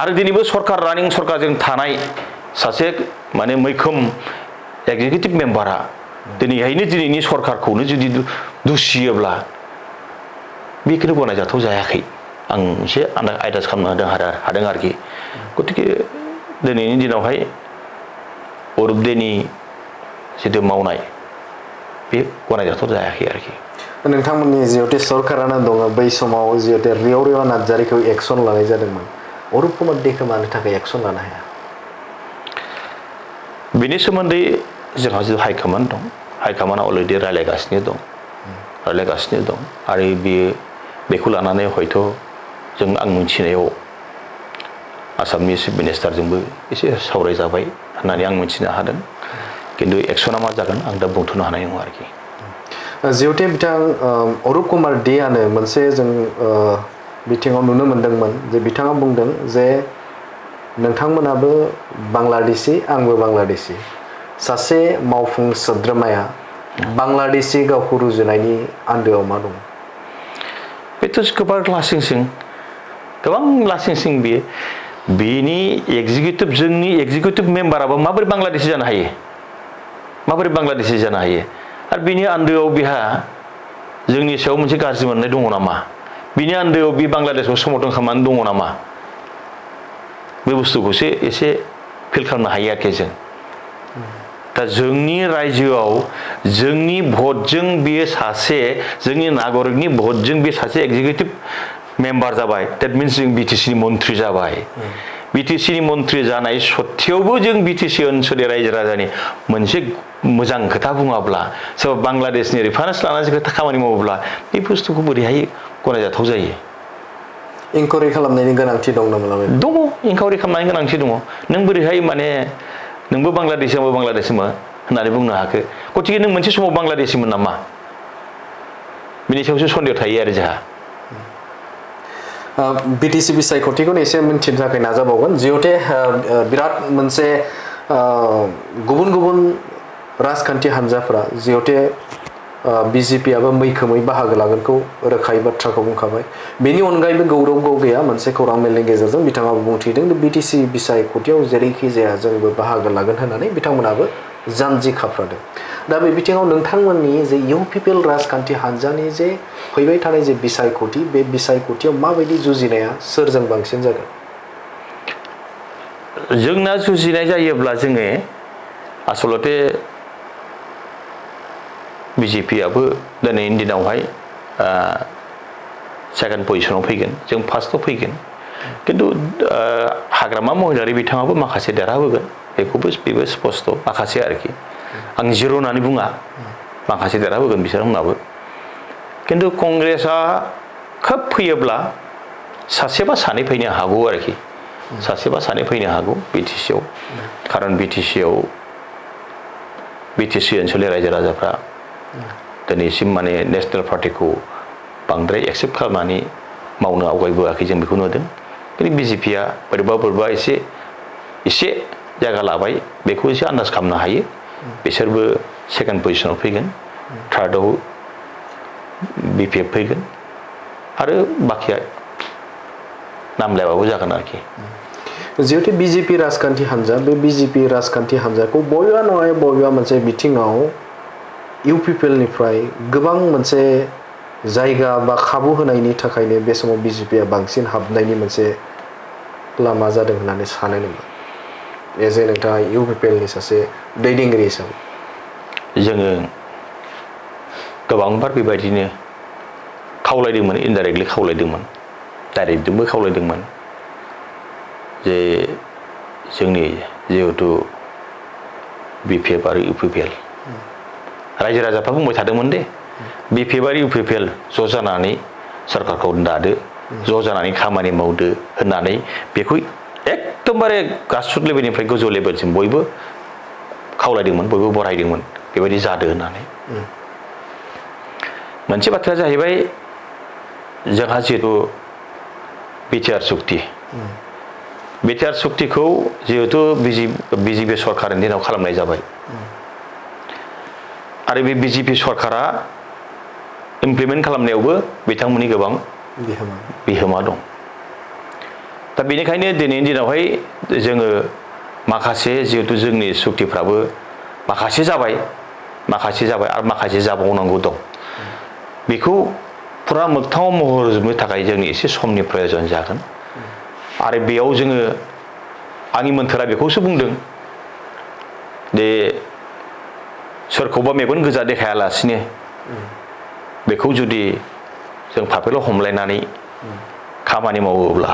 आरो दिनैबो सरकारजों थानाय सासे माने मैखोम एक्जिकिउटिभ मेम्बारा दिनैनि सरकारखौनो जुदि दुसियोब्ला बेखौनो गनायजाथाव जायाखै आं एसे आन्दाज खालामनो हादों आरोखि गतिके दिनैनि दिनावहाय अरुपदेनि जितु मावनाय बे गनायजाथाव जायाखै आरोखि नोंथांमोननि जिहेतु सरकारानो दङ बै समाव जिहेतु रेवरेवा नार्जारिखौ एक्सन लानाय जादोंमोन अरुप कुमार देखौ मानो थाखाय एक्सन लानो हाया बेनि सोमोन्दै जोंहा जिथु हाइकमान्ड दं हाइकमान्डआ अलरेडि रायलायगासिनो दं आरो बेखौ लानानै हयथ' आं मिथिनायाव आसामनि चिफ मिनिस्टारजोंबो एसे सावरायजाबाय होननानै आं मिथिनो हादों खिन्थु एक्सना मा जागोन आं दा बुंथ'नो हानाय नङा आरोखि जिहेतु बिथां अरुप कुमार देआनो मोनसे जों बिथिङाव नुनो मोन्दोंमोन जे बिथाङा बुंदों जे नोंथांमोनाबो बांलादेशी आंबो बांलादेशी सासे मावफुं सोद्रोमाया बांलादेशी गावखौ रुजुनायनि आन्दोआव मा दं बेथ' गोबां लासिंसिं बियो बेनि जोंनि एक्जिकिउटिभ मेम्बाराबो माबोरै बांलादेशी जानो हायो आरो बिनि आन्दोआव बिहा जोंनि सायाव मोनसे गाज्रि मोननाय दङ नामा बिनि आन्दोआव बे बांलादेशखौ समर्थन खालामनानै दङ नामा बे बुस्थुखौसो एसे फिल खालामनो हायो आरोखि जों दा जोंनि रायजोआव जोंनि भटजों बेयो जोंनि नागरिकनि भटजों बे सासे एक्जिकिउटिभ मेम्बार जाबाय देट मिन्स जों बिटिसिनि मन्थ्रि जाबाय बिटिसिनि मन्थ्रि जानाय सत्तेयावबो जों बिटिसि ओनसोलनि रायजो राजानि मोनसे मोजां खोथा बुङाब्ला सोरबा बांलादेशनि रेफारेन्स लानानै खोथा खामानि मावोब्ला बे बुस्थुखौ बोरैहाय गनायजाथाव जायो इनकुवारि खालामनायनि गोनांथि दं नामा दङ इनकुवारि खालामनायनि गोनांथि दङ नों बोरैहाय माने नोंबो बांलादेशी आंबो बांलादेशीमोन होननानै बुंनो हाखो गतिके नों मोनसे समाव बांलादेशीमोन नामा बिनि सायावसो सन्देह थायो आरो जोंहा बिटिसि बिसायख'थिखौनो एसे मिन्थिनो थाखाय नाजाबावगोन जिहेतु बिराद मोनसे गुबुन राजखान्थि हान्जाफोरा जिहेतु बिजेपिआबो मैखोमै बाहागो लागोनखौ रोखायै बाथ्राखौ बुंखाबाय बेनि अनगायैबो गौरब गगैया मोनसे खौरां मेलनि गेजेरजों बिथाङाबो बुंथिदों बिटिसि बिसायख'थियाव जेरैखि जाया जोंबो बाहागो लागोन होननानै बिथांमोनाबो जानजि खाफ्रादों दा बे बिथिङाव नोंथांमोननि जे इउपिपिएल राजखान्थि हान्जानि जे फैबाय थानाय जे बिसायख'थि बे बिसायख'थियाव माबायदि जुजिनाया सोरजों बांसिन जागोन जोंना जुजिनाय जायोब्ला जोङो आसलते बिजेपिआबो दिनैनि दिनावहाय सेकेन्ड पजिशनाव फैगोन जों फार्स्टआव फैगोन खिन्थु हाग्रामा महिलारि बिथाङाबो माखासे देरहाबोगोन बेबो स्पस्ट माखासे आरोखि आं जिर' होननानै बुङा माखासे देरहाबोगोन बिसोरमोनाबो खिन्थु कंग्रेसआ खोब फैयोब्ला सासे बा सानै फैनो हागौ आरोखि बिटिसिआव खारन बिटिसिआव बिटिसि ओनसोलनि रायजो राजाफ्रा दिनैसिम माने नेसनेल पार्टिखौ बांद्राय एक्सेप्ट खालामनानै मावनो आवगायबोआखै जों बेखौ नुदों खिन्थु बिजेपिआ बोरैबा एसे जायगा लाबाय बेखौ एसे आन्दाज खालामनो हायो बिसोरबो सेकेन्ड पजिशनाव फैगोन थार्डआव बिपिएफ फैगोन आरो बाखिया नामलायाबाबो जागोन आरोखि जिहेतु बिजेपि राजखान्थि हान्जा बे बिजेपि राजखान्थि हान्जाखौ बबेबा नङा बबेबा मोनसे बिथिङाव इउपिपिएलनिफ्राय गोबां मोनसे जायगा बा खाबु होनायनि थाखायनो बे समाव बिजेपिआ बांसिन हाबनायनि मोनसे लामा जादों होननानै सानो नामा एजे नोंथाङा इउपिपिएलनि सासे दैदेनगिरि हिसाबै जोङो गोबांबार बेबायदिनो खावलायदोंमोन इनडाइरेक्टलि खावलायदोंमोन डाइरेक्टजोंबो खावलायदोंमोन जे जोंनि जिहेतु BPF आरो UPPL रायजो राजाफ्रा बुंबाय थादोंमोन दे BPF आरो UPPL ज' जानानै सरकारखौ दादो ज' जानानै खामानि मावदो होननानै बेखौ एकदमबारे ग्रासरुट लेभेलनिफ्राय गोजौ लेभेलसिम बयबो खावलायदोंमोन बयबो बरायदोंमोन बेबायदि जादो होननानै मोनसे बाथ्राया जाहैबाय जोंहा जिहेतु बिटिआर सुक्ति बिटिआर सुक्तिखौ जिहेतु बिजेपि सरकारनि दिनाव खालामनाय जाबाय आरो बे बिजेपि सरकारा इमप्लिमेन्ट खालामनायावबो बिथांमोननि गोबां बिहोमा दं दा बेनिखायनो दिनैनि दिनावहाय जोङो माखासे जिहेतु जोंनि सुक्तिफ्राबो माखासे जाबाय आरो माखासे जाबावनांगौ दं बेखौ फुरा मोगथाङाव महर होजोबनो थाखाय जोंनि एसे समनि प्रयोजन जागोन आरो बेयाव जोङो आंनि मोन्थोरा बेखौसो बुंदों दे सोरखौबा मेगन गोजा देखायालासिनो बेखौ जुदि जों फाफ्लियाव हमलायनानै खामानि मावोब्ला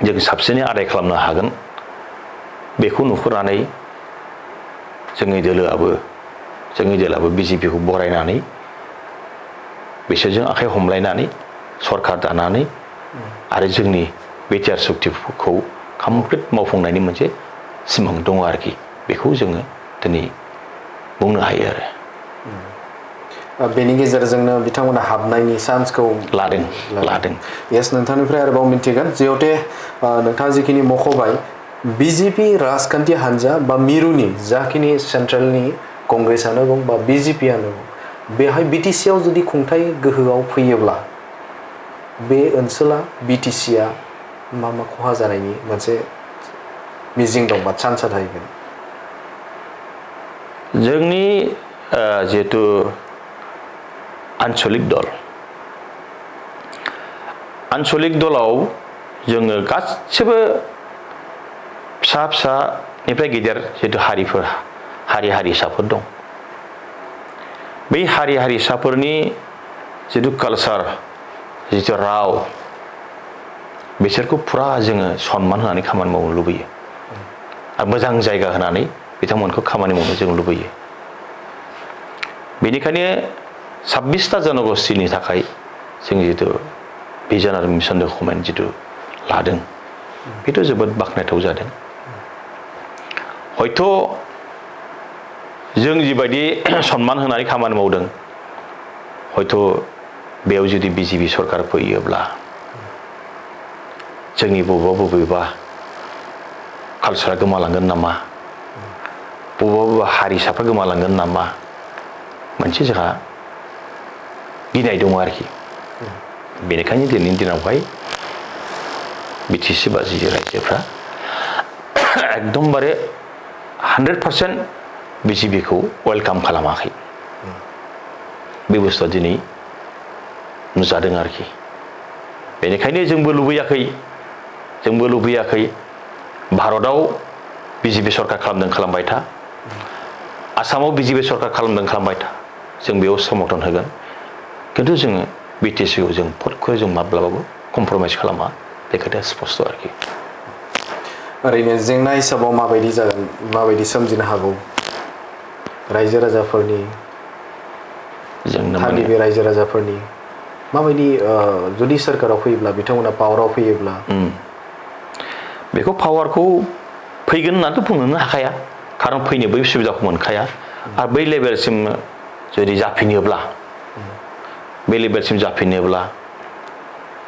जों साबसिनै आदाय खालामनो हागोन बेखौ नुहुरनानै जोंनि दोलोआबो बिजेपिखौ बरायनानै बिसोरजों आखाइ हमलायनानै सरकार दानानै आरो जोंनि बिटिआर सुक्तिखौ कमप्लिट मावफुंनायनि मोनसे सिमां दङ आरोखि बेखौ जोङो दिनै बुंनो हायो आरो बेनि गेजेरजोंनो बिथांमोना हाबनायनि चान्सखौ लादों येस नोंथांनिफ्राय आरोबाव मिन्थिगोन जिहेतु नोंथाङा जिखिनि मख'बाय बिजेपि राजखान्थि हान्जा बा मिरुनि जाखिनि सेन्ट्रेलनि कंग्रेसआनो बुं बा बिजेपिआनो बुं बेहाय बिटिसिआव जुदि खुंथाय गोहोआव फैयोब्ला बे ओनसोला बिटिसिआ मा खहा जानायनि मोनसे मिजिं दं बा चान्सआ थाहैगोन जोंनि जिहेतु आन्चलिक दलाव जोङो गासिबो फिसानिफ्राय गिदिर जिहेतु हारिसाफोर दं बै हारिसाफोरनि जितु कालचार जितु राव बिसोरखौ फुरा जोङो सनमान होनानै खामानि मावनो लुबैयो आरो मोजां जायगा होनानै बिथांमोनखौ खामानि मावनो जों लुबैयो बेनिखायनो 26टा जनगोष्ठीनि थाखाय जों जितु भिजन आरो मिशन डकुमेन्ट जितु लादों बेथ' जोबोद बाख्नायथाव जादों हयथ' जों जिबायदि सनमान होनानै खामानि मावदों हयथ' बेयाव जुदि बिजेपि सरकार फैयोब्ला जोंनि बबेबा कालचारा गोमालांगोन नामा बबेबा हारिसाफ्रा गोमालांगोन नामा मोनसे जोंहा गिनाय दङ आरोखि बेनिखायनो दिनैनि दिनावहाय बिटिसि बा जिजे रायजोफ्रा एकदमबारे 100% बिजेपिखौ वेलकाम खालामाखै बे बुस्थुआ दिनै नुजादों आरोखि बेनिखायनो जोंबो लुबैयाखै भारतआव बिजेपि सरकार खालामबाय था आसामाव बिजेपि सरकार खालामबाय था जों बेयाव समर्थन होगोन खिन्थु जोङो बिटिसिखौ जों फटखौ जों माब्लाबाबो कमप्रमाइज खालामा बे खोथाया स्पस्ट आरोखि ओरैनो जेंना हिसाबाव माबायदि जागोन माबायदि सोमजिनो हागौ रायजो राजाफोरनि थागिबि रायजो राजाफोरनि माबायदि जुदि सोरखाराव फैयोब्ला बिथांमोना पावाराव फैयोब्ला बेखौ पावारखौ फैगोन होननानैथ' बुंनोनो हाखाया खारन फैनो बै सुबिदाखौ मोनखाया आरो बै लेभेलसिम जुदि जाफिनोब्ला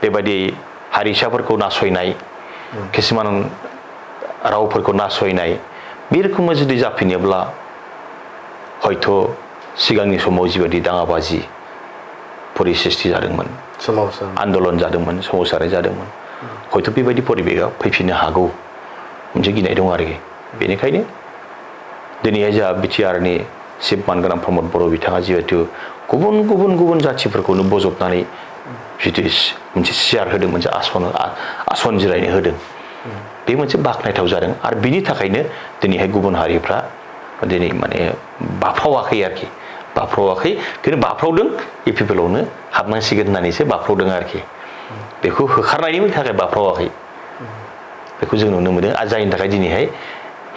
बेबायदि हारिसाफोरखौ नासयनाय किसुमान रावफोरखौ नासयनाय बे रोखोमै जुदि जाफिनोब्ला हयथ' सिगांनि समाव जिबायदि दाङाबाजि परिस्थिति जादोंमोन आन्दलन जादोंमोन सोमावसारनाय जादोंमोन हयथ' बेबायदि परिबेगा फैफिननो हागौ मोनसे गिनाय दं आरोखि बेनिखायनो दिनैहाय जोंहा बिटिआरनि चिफ मानगोनां प्रमद बर' बिथाङा जिहेतु गुबुन जाथिफोरखौनो बजबनानै जितु मोनसे सियार होदों मोनसे आसन जिरायनो होदों बे मोनसे बाख्नायथाव जादों आरो बिनि थाखायनो दिनैहाय गुबुन हारिफ्रा दिनै माने बाफ्रावाखै खिन्थु बाफ्रावदों इपिपिएलआवनो हाबनांसिगोन होननानैसो बाफ्रावदों आरोखि बेखौ होखारनायनि थाखाय बाफ्रावाखै बेखौ जों नुनो मोनदों आरो जायनि थाखाय दिनैहाय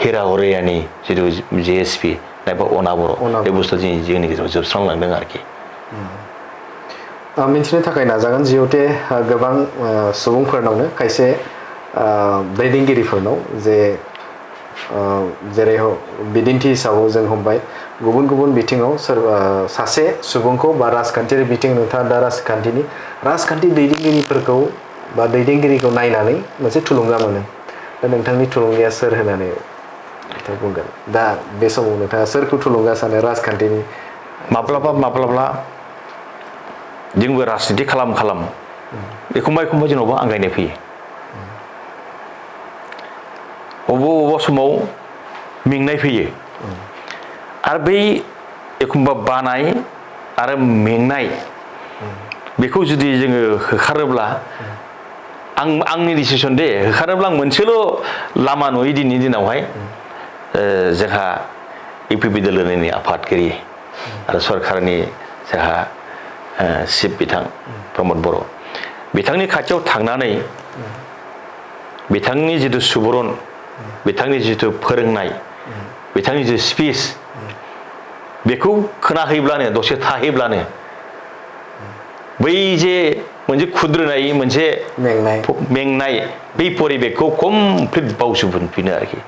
हेरा हरियानि जिथु JSP नायबा अनाबर बे बुस्थुआ जोंनि गेजेराव जोबस्रांलांदों आरोखि मिन्थिनो थाखाय नाजागोन जिहेतु गोबां सुबुंफोरनावनो खायसे दैदेनगिरिफोरनाव जे जेरै बिदिन्थि हिसाबाव जों हमबाय गुबुन गुबुन बिथिङाव सोरबा सासे सुबुंखौ बा राजखान्थियारि बिथिं नोंथाङा दा राजखान्थि दैदेनगिरिफोरखौ बा दैदेनगिरिखौ नायनानै मोनसे थुलुंगा मोनो दा नोंथांनि थुलुंगाया सोर होननानै नोंथाङा बुंगोन दा बे समाव नोंथाङा सोरखौ थुलुंगा सानो राजखान्थिनि माब्लाबा जोंबो राजनिथि खालाम एखमबा जोंनावबो आंगायनाय फैयो अबेबा समाव मेंनाय फैयो आरो बै एखमबा बानाय आरो मेंनाय बेखौ जुदि जोङो होखारोब्ला आंनि डिसिसन दे होखारोब्ला आं मोनसेल' लामा नुयो दिनैनि दिनावहाय जोंहा इउपिपि दोलोनि आफादगिरि आरो सरकारनि जोंहा चिफ बिथां प्रमद बर' बिथांनि खाथियाव थांनानै बिथांनि जिथु सुबुरुन बिथांनि जिथु फोरोंनाय बिथांनि जिथु स्पिच बेखौ खोनाहैब्लानो दसे थाहैब्लानो बै जे मोनसे खुद्रोनाय मोनसे मेंनाय बै परिबेकखौ कमप्लिट बावजोबफिनो आरोखि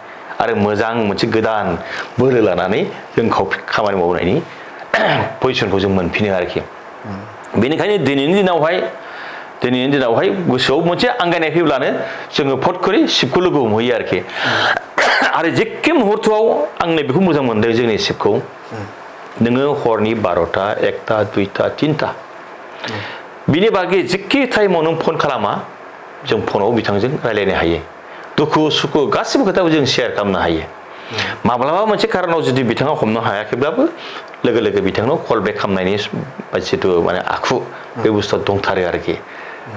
आरो मोजां मोनसे गोदान बोलो लानानै जों खामानि मावनायनि पजिसनखौ जों मोनफिनो आरोखि बेनिखायनो दिनैनि दिनावहाय गोसोआव मोनसे आंगायनाय फैब्लानो जोङो फट खरि शिबखौ लोगो हमहैयो आरोखि आरो जेखे मुहुर्तआव आं बेखौ मोजां मोनदों जोंनि शिबखौ नोङो हरनि 12टा 1टा 2टा 3टा बिनि बागै जेखे टाइमाव नों फन खालामा जों फनाव बिथांजों रायलायनो हायो दुखु सुखु गासिबो खोथाखौ जों शेयार खालामनो हायो माब्लाबा मोनसे खारनाव जुदि बिथाङा हमनो हायाखैब्लाबो लोगो बिथांनाव कल बेक खालामनायनि जिथु माने आखु बे बुस्थुआ दंथारो आरोखि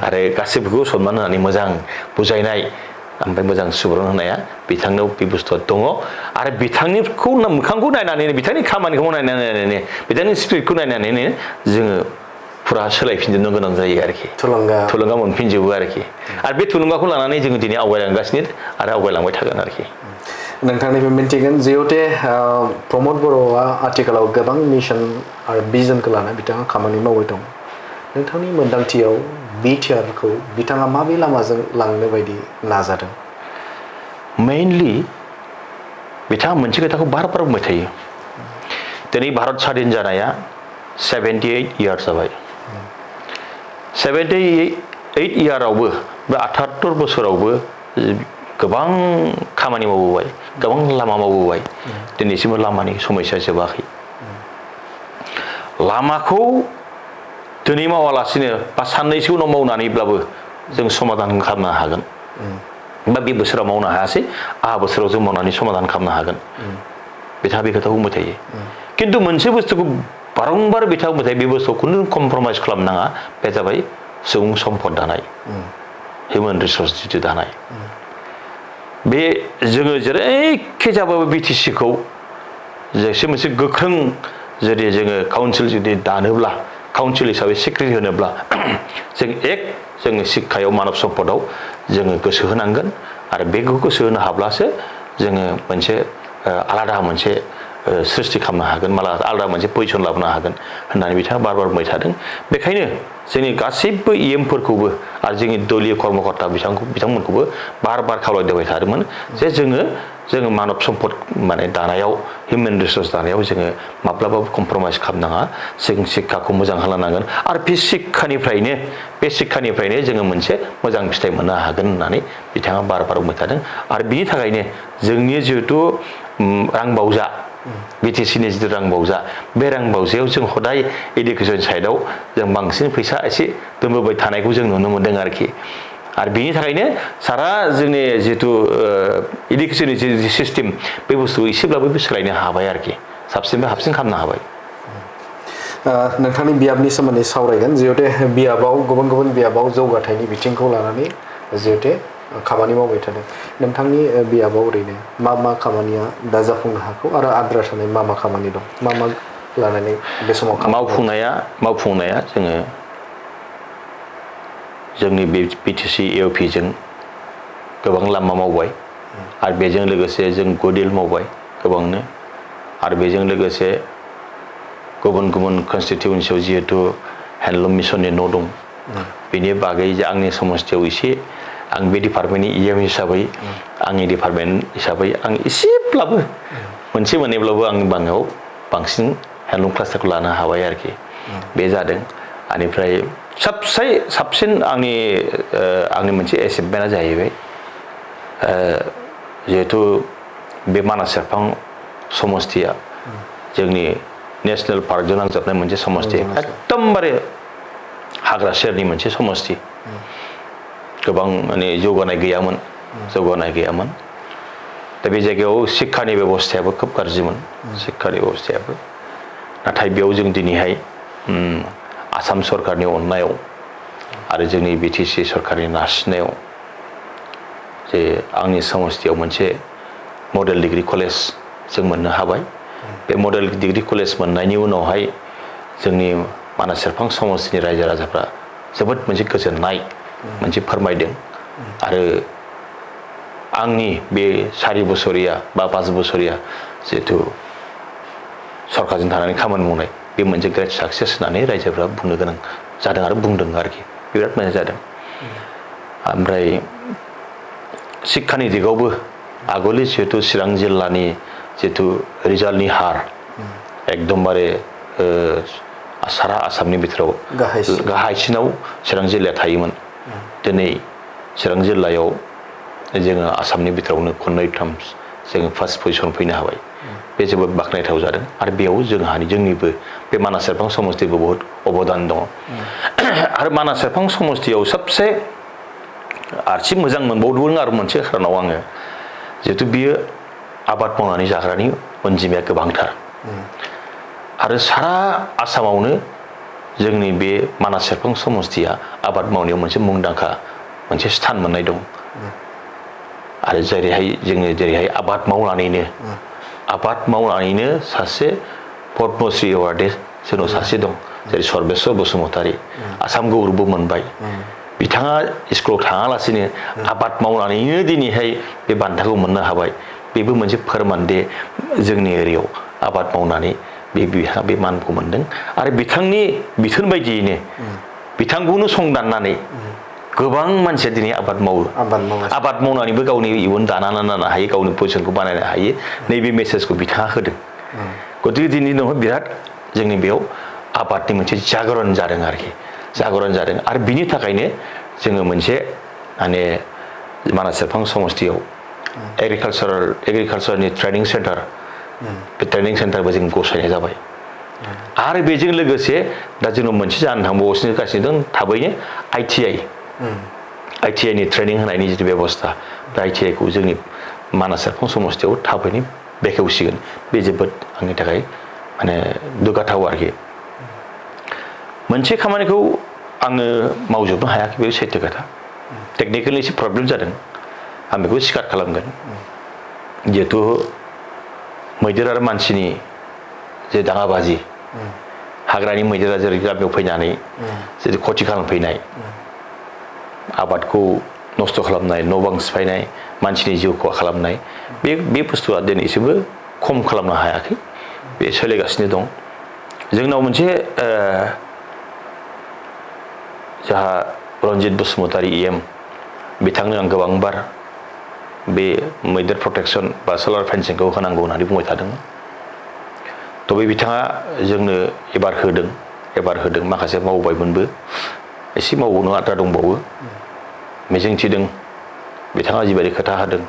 आरो गासिबोखौ सनमान होनानै मोजां बुजायनाय ओमफ्राय मोजां सुबुरुन होनाया बिथांनाव बे बुस्थुआ दङ आरो बिथांनिखौ मोखांखौ नायनानै बिथांनि खामानिखौ नायनानै बिथांनि स्पिरिटखौ नायनानैनो जोङो फुरा सोलायफिनजोबनो गोनां जायो आरोखि थुलुंगा मोनफिनजोबो आरोखि आरो बे थुलुंगाखौ लानानै जोङो दिनै आवगायलांगासिनो आरो आवगायलांबाय थागोन आरोखि नोंथांनिफ्राय मिन्थिगोन जिहेतु प्रमद बर'आ आथिखालाव गोबां मिशन आरो भिजनखौ लानानै बिथाङा खामानि मावबाय दं नोंथांनि मोन्दांथियाव बिटिआरखौ बिथाङा माबे लामाजों लांनो बायदि नाजादों मेइनलि बिथाङा मोनसे खोथाखौ बार बुंबाय थायो दिनै भारत स्वाधीन जानाया 78 इयार्स जाबाय 78 इयारावबो बे 78 बोसोरावबो गोबां खामानि मावबोबाय गोबां लामा मावबोबाय दिनैसिमबो लामानि समस्या जोबाखै लामाखौ दिनै मावालासिनो बा साननैसो उनाव मावनानैब्लाबो जों समाधान खालामनो हागोन बा बे बोसोराव मावनो हायासै बोसोराव जों मावनानै समाधान खालामनो हागोन बिथाङा बे खोथाखौ बुंबाय थायो खिन्थु मोनसे बुस्थुखौ बारंबार बिथाङा बुंबाय थायो बे बुस्थुखौ खुनु कमप्रमाइज खालामनाङा बे जाबाय सुबुं सम्पद दानाय हिउमेन रिसर्स जिथु दानाय बे जोङो जेरैखि जाबाबो बिटिसिखौ जेसे मोनसे गोख्रों जुदि जोङो काउन्सिल जुदि दानोब्ला काउन्सिल हिसाबै स्वीकृति होनोब्ला जोङो शिक्षायाव मानब सम्पदाव जोङो गोसो होनांगोन आरो बेखौ गोसो होनो हाब्लासो जोङो मोनसे आलादा मोनसे सृष्टि खालामनो हागोन आलादा मोनसे पजिसन लाबोनो हागोन होननानै बिथाङा बार बुंबाय थादों बेखायनो जोंनि गासैबो इएमफोरखौबो आरो जोंनि दलीय कर्मकर्ता बिथांमोनखौबो बार खावलायबाय थादोंमोन जे जोङो मानब सम्पद माने दानायाव हिउमेन रिसर्स दानायाव जोङो माब्लाबाबो कमप्रमाइज खालामनाङा जों शिक्षाखौ मोजां खालामनांगोन आरो बे शिक्षानिफ्रायनो जोङो मोनसे मोजां फिथाइ मोननो हागोन होननानै बिथाङा बार बुंबाय थादों आरो बिनि थाखायनो जोंनि जिहेथु रांबावजा बिटिसिनि जिथु रांबावजा बे रांबावजायाव जों हदाय इडुकेसन साइडआव जों बांसिन फैसा एसे दोनबोबाय थानायखौ जों नुनो मोनदों आरोखि आरो बिनि थाखायनो सारा जोंनि जिथु इडुकेसननि जि सिस्टेम बे बुस्थुखौ एसेब्लाबो सोलायनो हाबाय आरोखि साबसिननिफ्राय हाबसिन खालामनो हाबाय नोंथांनि बियाबनि सोमोन्दै सावरायगोन जिहेतु बियाबाव गुबुन गुबुन बियाबाव जौगाथायनि बिथिंखौ लानानै जिहेतु खामानि मावबाय थादों नोंथांनि बियाबाव ओरैनो मा खामानिया दा जाफुंनो हागौ आरो आद्रा थानाय मा खामानि दं मा लानानै बे समाव मावफुंनाया जोङो जोंनि बिटिसि एअपिजों गोबां लामा मावबाय आरो बेजों लोगोसे जों गुडिल मावबाय गोबांनो आरो बेजों लोगोसे गुबुन गुबुन कनस्टिटिउन्सियाव जिहेतु हेन्डलुम मिशननि न' दं बेनि बागै आंनि समस्थियाव एसे आं बे डिपार्टमेन्टनि इएम हिसाबै आंनि डिपार्टमेन्ट हिसाबै आं एसेब्लाबो मोनसे मोननैब्लाबो आंनि बाङाव बांसिन हेन्डलुम क्लास्टारखौ लानो हाबाय आरोखि बे जादों बेनिफ्राय साबसिन आंनि मोनसे एचिभमेन्टआ जाहैबाय जिहेतु बे मानास सेरफां समस्थिया जोंनि नेसनेल पार्कजों नांजाबनाय मोनसे समस्ति एकदमबारे हाग्रा सेरनि मोनसे समस्ति गोबां माने जौगानाय गैयामोन दा बे जायगायाव शिक्षानि बेबस्थायाबो खोब गाज्रिमोन शिक्षानि बेबस्थायाबो नाथाय बेयाव जों दिनैहाय आसाम सरकारनि अननायाव आरो जोंनि बिटिसि सरकारनि नारसिननायाव जे आंनि समस्थियाव मोनसे मडेल डिग्री कलेज जों मोननो हाबाय बे मडेल डिग्री कलेज मोननायनि उनावहाय जोंनि मानास सेरफां समस्थिनि रायजो राजाफ्रा जोबोद मोनसे गोजोननाय मोनसे फोरमायदों आरो आंनि बे 4 बोसोरिया बा 5 बोसोरिया जिहेतु सरकारजों थानानै खामानि मावनाय बे मोनसे ग्रेट साक्सेस होननानै रायजोफ्रा बुंनो गोनां जादों आरो बुंदों आरोखि बिराद मोजां जादों ओमफ्राय शिक्षानि दिगावबो आगोलनि जिहेतु चिरां जिल्लानि जिहेतु रिजाल्टनि हार एकदमबारे सारा आसामनि बिथोराव गाहायसिनाव चिरां जिल्लाया थायोमोन दिनै चिरां जिल्लायाव जोङो आसामनि बिथोरावनो खननै-थाम जोङो फार्स्ट पजिसन फैनो हाबाय बे जोबोद बाख्नायथाव जादों आरो बेयाव जोंनिबो बे मानास सेरफां समस्थिबो बहुत अबदान दङ आरो मानास सेरफां समस्थियाव सबसे आरसि मोजां मोनबावदों आरो मोनसे खारनाव आङो जिहेतु बियो आबाद मावनानै जाग्रानि अनजिमाया गोबांथार आरो सारा आसामावनो जोंनि बे मानास सेरफां समस्थिया आबाद मावनायाव मोनसे मुंदांखा मोनसे स्थान मोननाय दं आरो जेरैहाय आबाद मावनानैनो सासे पद्मश्री एवार्ड जोंनाव सासे दं जेरै सर्बेस्वर बसुमतारी आसाम गौरबबो मोनबाय बिथाङा स्कुलाव थाङालासिनो आबाद मावनानैनो दिनैहाय बे बान्थाखौ मोननो हाबाय बेबो मोनसे फोरमान दे जोंनि एरियायाव आबाद मावनानै बिथाङा बे मानखौ मोनदों आरो बिथांनि बिथोन बायदियैनो बिथांखौनो संदाननानै गोबां मानसिया दिनै आबाद मावनानैबो गावनि इयुन दानानै लानो हायो गावनि पजिसनखौ बानायनो हायो नैबे मेसेजखौ बिथाङा होदों गतिके दिनै दिनावहाय बिराद जोंनि बेयाव आबादनि मोनसे जागरण जादों आरो बिनि थाखायनो जोङो मोनसे माने मानास सेरफां समस्थियाव एग्रिकालसारनि ट्रेनिं सेन्टार बे ट्रेनिं सेन्टारबो जों गसायनाय जाबाय आरो बेजों लोगोसे दा जोंनाव मोनसे जानो थांबावगासिनो दं थाबैनो आइटिआइनि ट्रेनिं होनायनि जिथु बेबस्था बे आइटिआइखौ जोंनि मानास सेरफां समस्थियाव थाबैनो बेखेवसिगोन बे जोबोद आंनि थाखाय माने दुगाथाव आरोखि मोनसे खामानिखौ आङो मावजोबनो हायाखै बे सैथो खोथा टेकनिकेलि एसे प्रब्लेम जादों आं बेखौ स्वीकार खालामगोन जिहेतु मैदेर आरो मानसिनि जे दाङाबाजि हाग्रानि मैदेरा जेरै गामियाव फैनानै जेरै खथि खालामफैनाय आबादखौ नस्थ' खालामनाय न' बां सिफायनाय मानसिनि जिउ खहा खालामनाय बे बुस्थुआ दिनैसिमबो खम खालामनो हायाखै बे सोलिगासिनो दं जोंनाव मोनसे जाहा रन्जित बसुमतारी इएम बिथांनो आं गोबांबार बे मैदेर प्रटेक्सन बा सलार फेन्सिंखौ होनांगौ होननानै बुंबाय थादोंमोन थ' बे बिथाङा जोंनो एबार होदों माखासे मावबायमोनबो एसे मावबावनो आद्रा दंबावो मिजिंथिदों बिथाङा जिबायदि खोथा होदों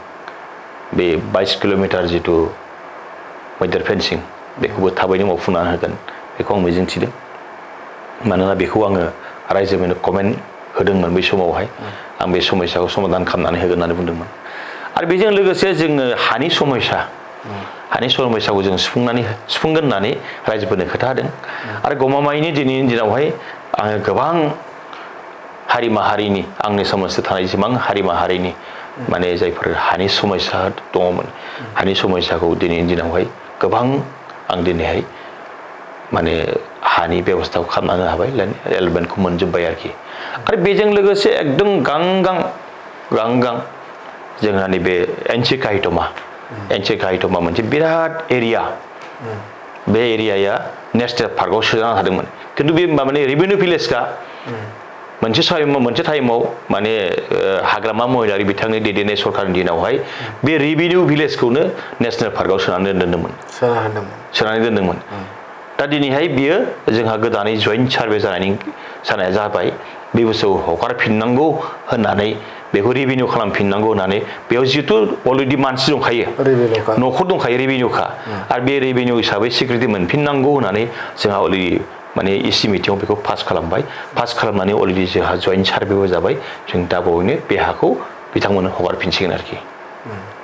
बे 22 किल'मिटार जिथु मैदेर फेन्सिं बेखौबो थाबैनो मावफुंनानै होगोन बेखौ आं मिजिंथिदों मानोना बेखौ आङो रायजोनो कमेन्ट होदोंमोन बै समावहाय आं बे समस्याखौ समाधान खालामनानै होगोन होननानै बुंदोंमोन आरो बेजों लोगोसे जोङो हानि समस्याखौ जों सुफुंगोन होननानै रायजोफोरनो खोथा होदों आरो गमामायैनो दिनैनि दिनावहाय आङो गोबां हारि माहारिनि आंनि समस्या थानाय जेसेबां हारि माहारिनि माने जायफोर हानि समस्या दङमोन हानि समस्याखौ दिनैनि दिनावहाय गोबां आं दिनैहाय माने हानि बेबस्थाखौ खालामना हाबाय एलमेन्टखौ मोनजोब्बाय आरोखि आरो बेजों लोगोसे एकदम गांगां जोंहा नैबे एनसि काहिटमा मोनसे बिराद एरिया बे एरियाया नेशनेल पार्कआव सोजाना थादोंमोन खिन्थु बे माने रेभिनिउ भिलेजखा मोनसे टाइमाव माने हाग्रामा महिलारि बिथांनि दैदेननाय सरकारनि दिनावहाय बे रेभिनिउ भिलेजखौनो नेशनेल पार्कआव सोनानै दोनदोंमोन दा दिनैहाय बियो जोंहा गोदानै जइन्ट सार्भे जानाया जाबाय बे बुस्थुखौ हगारफिननांगौ होननानै बेखौ रेभिनिउ खालामफिननांगौ होननानै बेयाव जिहेतु अलरेडि मानसि दंखायो न'खर दंखायो रेभिनिउखा आरो बे रेभिनिउ हिसाबै सिकिउरिटि मोनफिननांगौ होननानै जोंहा अलरेडि माने इसि मिटिङाव बेखौ पास खालामनानै अलरेडि जोंहा जइन्ट सार्भेबो जाबाय जों दा बावैनो बे हाखौ बिथांमोननो हगारफिनसिगोन आरोखि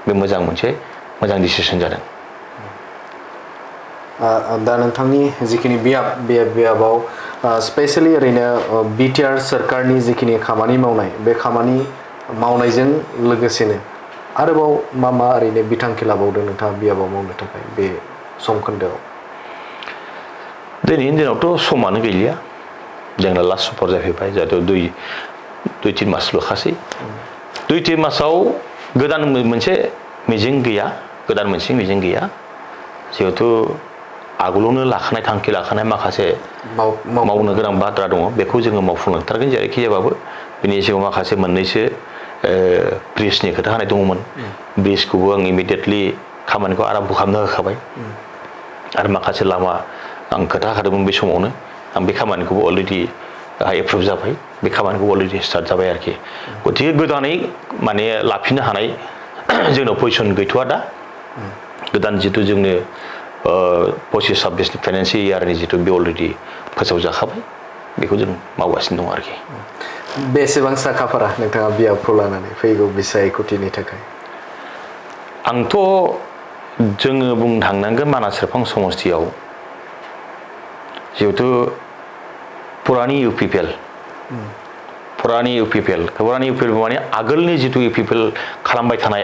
बे मोजां डिसिसन जादों दा नोंथांनि जिखिनि बियाबाव स्पेशली ओरैनो बिटिआर सरकारनि जिखिनि खामानि मावनाय बे खामानि मावनायजों लोगोसेनो आरोबाव मा ओरैनो बिथांखि लाबावदों नोंथाङा बियाबाव मावनो थाखाय बे समखोन्दोआव दिनैनि दिनावथ' समानो गैलिया जोंना लास्ट सफर जाफैबाय जाहाथे दुइ तिन मासल'खासै 2-3 मासाव गोदान मोनसे मिजिं गैया जिहेथु आगोलावनो थांखि लाखानाय माखासे मावनो गोनां बाथ्रा दङ बेखौ जोङो मावफुंलांथारगोन जेरैखि जाबाबो बिनि सिगाङाव माखासे मोननैसो ब्रिजनि खोथा होनाय दङमोन ब्रिजखौबो आं इमिडियेटलि खामानिखौ आराम्भ खालामना होखाबाय आरो माखासे लामा आं खोथा होखादोंमोन बे समावनो आं बे खामानिखौबो अलरेडि एप्रुभ जाबाय बे खामानिखौबो अलरेडि स्टार्ट जाबाय आरोखि गतिके गोदानै माने लाफिननो हानाय जोंनाव पजिसन गैथ'वा दा गोदान जितु जोंनो 25-26 फाइनान्सियेल इयारनि जितु बे अलरेडि फोसावजाखाबाय बेखौ जों मावगासिनो दं आरोखि बेसेबां साखाफारा नोंथाङा बियाबखौ लानानै फैगौ बिसाय कुटिनि थाखाय आंथ' जोङो बुंनो थांनांगोन मानास सेरफां समस्तियाव जिहेतु पुरानि इउपिपिएल माने आगोलनि जितु इउपिपिएल खालामबाय थानाय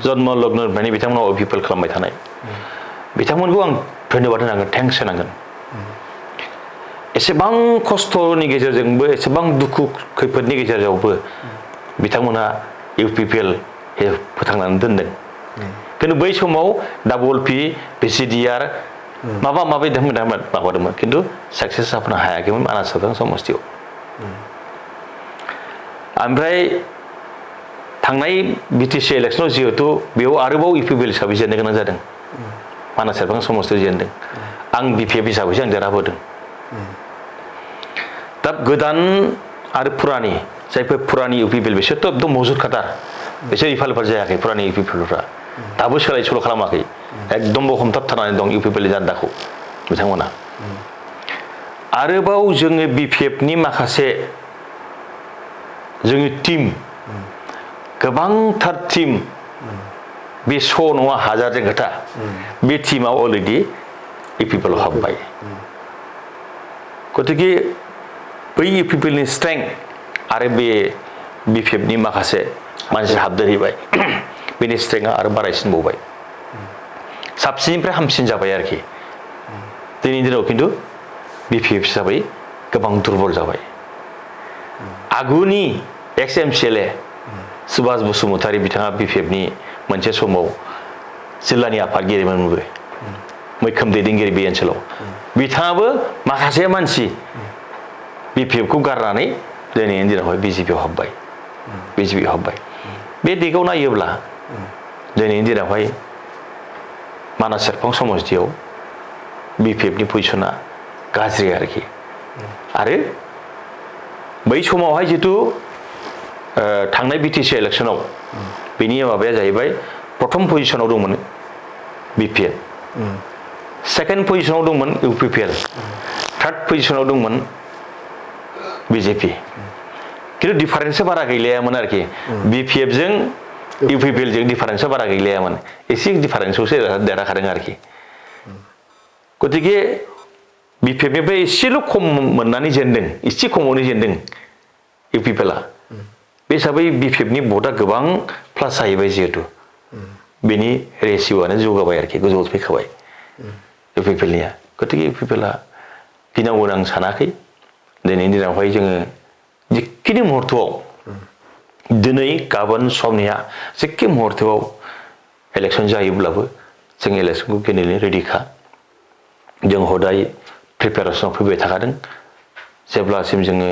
जन्म लग्ननिफ्रायनो बिथांमोना इउपिपिएल खालामबाय थानाय बिथांमोनखौ आं धन्यबाद होनांगोन थेंक्स होनांगोन एसेबां खस्थ'नि गेजेरजोंबो एसेबां दुखु खैफोदनि गेजेरावबो बिथांमोना इउपिपिएल फोथांनानै दोनदों खिन्थु बै समाव WLP VCDR माबा माबादोंमोन खिन्थु साक्सेस जाफुंनो हायाखैमोन मानास सेरफां समस्तियाव ओमफ्राय थांनाय BTC इलेक्सनाव जिहेतु बेयाव आरोबाव इउपिपिएल हिसाबै जेननो गोनां जादों मानास सेरफां समस्तियाव जेनदों आं BPF हिसाबैसो आं देरहाबोदों दा गोदान आरो पुरानि जायफोर पुरानि इउपिपिएल बिसोरथ' एकदम मौजुदखाथार बिसोर इफाल जायाखै पुरानि इउपिपिएलफ्रा दाबो सोलाय सोल' खालामाखै एकदमबो हमथाबथारनानै दं इउपिपिएलनि जान्दाखौ बिथांमोना आरोबाव जोङो BPFनि माखासे जोंनि टीम गोबांथार टीम बे नङा हाजारजों खोथा बे टीमाव अलरेडि इउपिपिएलआव हाबबाय गतिके बै इउपिपिएलनि स्ट्रेंथ आरो बे BPFनि माखासे मानसि हाबदेरहैबाय बेनि स्ट्रेंथआ आरो बारायसिनबावबाय साबसिननिफ्राय हामसिन जाबाय आरोखि दिनैनि दिनाव खिन्थु BPF हिसाबै गोबां दुरबल जाबाय आगुनि एक्स MCLA सुभाष बसुमतारी बिथाङा BPFनि मोनसे समाव जिल्लानि आफादगिरिमोनबो मैखोम दैदेनगिरि बे ओनसोलाव बिथाङाबो माखासे मानसि BPFखौ गारनानै दिनैनि दिनावहाय BJPआव हाबबाय बे दिगाव नायोब्ला दिनैनि दिनावहाय मानास सेरफां समस्तियाव BPFनि पजिसना गाज्रि आरोखि आरो बै समावहाय जितु थांनाय BTC इलेक्सनाव बेनि माबाया जाहैबाय प्रथम पजिसनाव दंमोन BPF सेकेन्ड पजिसनाव दंमोन इउपिपिएल थार्ड पजिसनाव दंमोन BJP खिन्थु डिफारेन्सआ बारा गैलायामोन आरोखि BPFजों इउपिपिएलजों डिफारेन्सआ बारा गैलायामोन एसे डिफारेन्सआवसो देरहाखादों आरोखि गतिके BPFनिफ्राय एसेल' खम मोननानै जेनदों एसे खमावनो जेनदों इउपिपिएलआ बे हिसाबै BPFनि भटआ गोबां प्लास जाहैबाय जिहेतु बेनि रेसिअ'आनो जौगाबाय आरोखि गोजौआव फैखाबाय इउपिपिएलनिया गतिके इउपिपिएलआ गिनांगौ आं सानाखै दिनैनि दिनावहाय जोङो जिखिनि मुहुर्तआव दिनै गाबोन समनिया जेखि मुहूर्तआव इलेक्शन जायोब्लाबो जों इलेक्शनखौ गेलेनो रेडिखा जों हदाय प्रिपेरेसनाव फैबाय थाखादों जेब्लासिम जोङो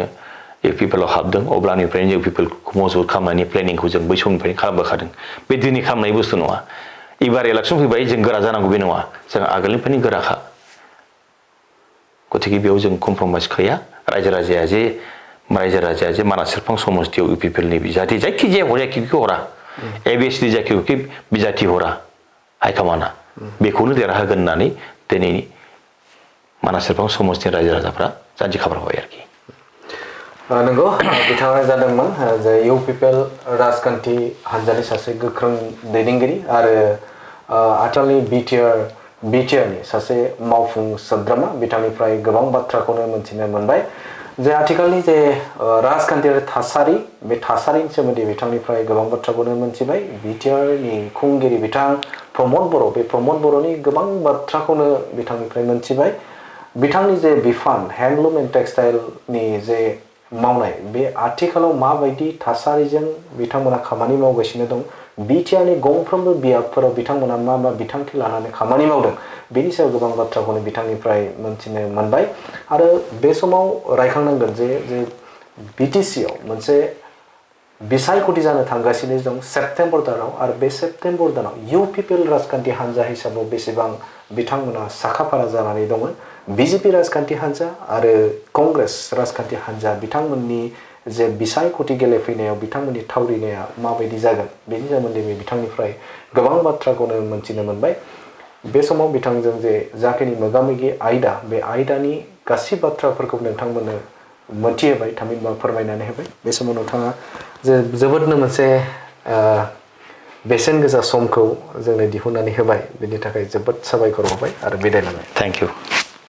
इउपिपिएलआव हाबदों अब्लानिफ्रायनो जों इउपिपिएलखौ मजबुत खालामनायनि प्लेनिंखौ जों बै समनिफ्रायनो खालामबोखादों बे दिनै खालामनाय बुस्थु नङा एबार इलेक्शन फैबाय जों गोरा जानांगौ बे नङा जों आगोलनिफ्रायनो गोराखा गतिके बेयाव जों कमप्रमाइज गैया रायजो राजाया जे मानास सेरफां समस्तियाव इउपिपिएलनि बिजाथि जायखिजाया हरायाखिखौ हरा एबिएसनि जायखि बिजाथि हरा हाइकमान्डआ बेखौनो देरहागोन होननानै दिनै मानास सेरफां समस्तिनि रायजो राजाफ्रा जानजि खाफ्राबाय आरोखि नंगौ बिथाङा जादोंमोन जे इउपिपिएल राजखान्थि हान्जानि सासे गोख्रों दैदेनगिरि आरो आथिखालनि बिटिआरनि सासे मावफुं सोद्रोमा बिथांनिफ्राय गोबां बाथ्राखौनो मोनथिनो मोनबाय जे आथिखालनि जे राजखान्थियारि थासारि बे थासारिनि सोमोन्दै बिथांनिफ्राय गोबां बाथ्राखौनो मोनथिबाय बिटिआरनि खुंगिरि बिथां प्रमद बर' बे प्रमद बर'नि गोबां बाथ्राखौनो बिथांनिफ्राय मोनथिबाय बिथांनि जे बिफान हेन्डलुम एन्ड टेक्सटाइलनि जे मावनाय बे आथिखालाव माबायदि थासारिजों बिथांमोना खामानि मावगासिनो दं बिटिआरनि गंफ्रोमबो बियाबफोराव बिथांमोना मा बिथांखि लानानै खामानि मावदों बेनि सायाव गोबां बाथ्राखौनो बिथांनिफ्राय मोनथिनो मोनबाय आरो बे समाव रायखांनांगोन जे बिटिसिआव मोनसे बिसायख'थि जानो थांगासिनो दं सेप्तेम्बर दानाव आरो बे सेप्तेम्बर दानाव इउपिपिएल राजखान्थि हान्जा हिसाबाव बेसेबां बिथांमोना साखाफारा जानानै दंमोन बिजेपि राजखान्थि हान्जा आरो कंग्रेस राजखान्थि हान्जा बिथांमोननि जे बिसायख'थि गेलेफैनायाव बिथांमोननि थावरिनाया माबायदि जागोन बेनि सोमोन्दै बिथांनिफ्राय गोबां बाथ्राखौनो मोनथिनो मोनबाय बे समाव बिथांजों जे जाखिनि मोगा-मोगि आयदा बे आयदानि गासै बाथ्राफोरखौ नोंथांमोननो मोनथिहोबाय थामहिनबा फोरमायनानै होबाय बे समाव नोंथाङा जे जोबोदनो मोनसे बेसेन गोसा समखौ जोंनो दिहुननानै होबाय बेनि थाखाय जोबोद साबायखर होबाय आरो बिदाय लाबाय थेंक इउ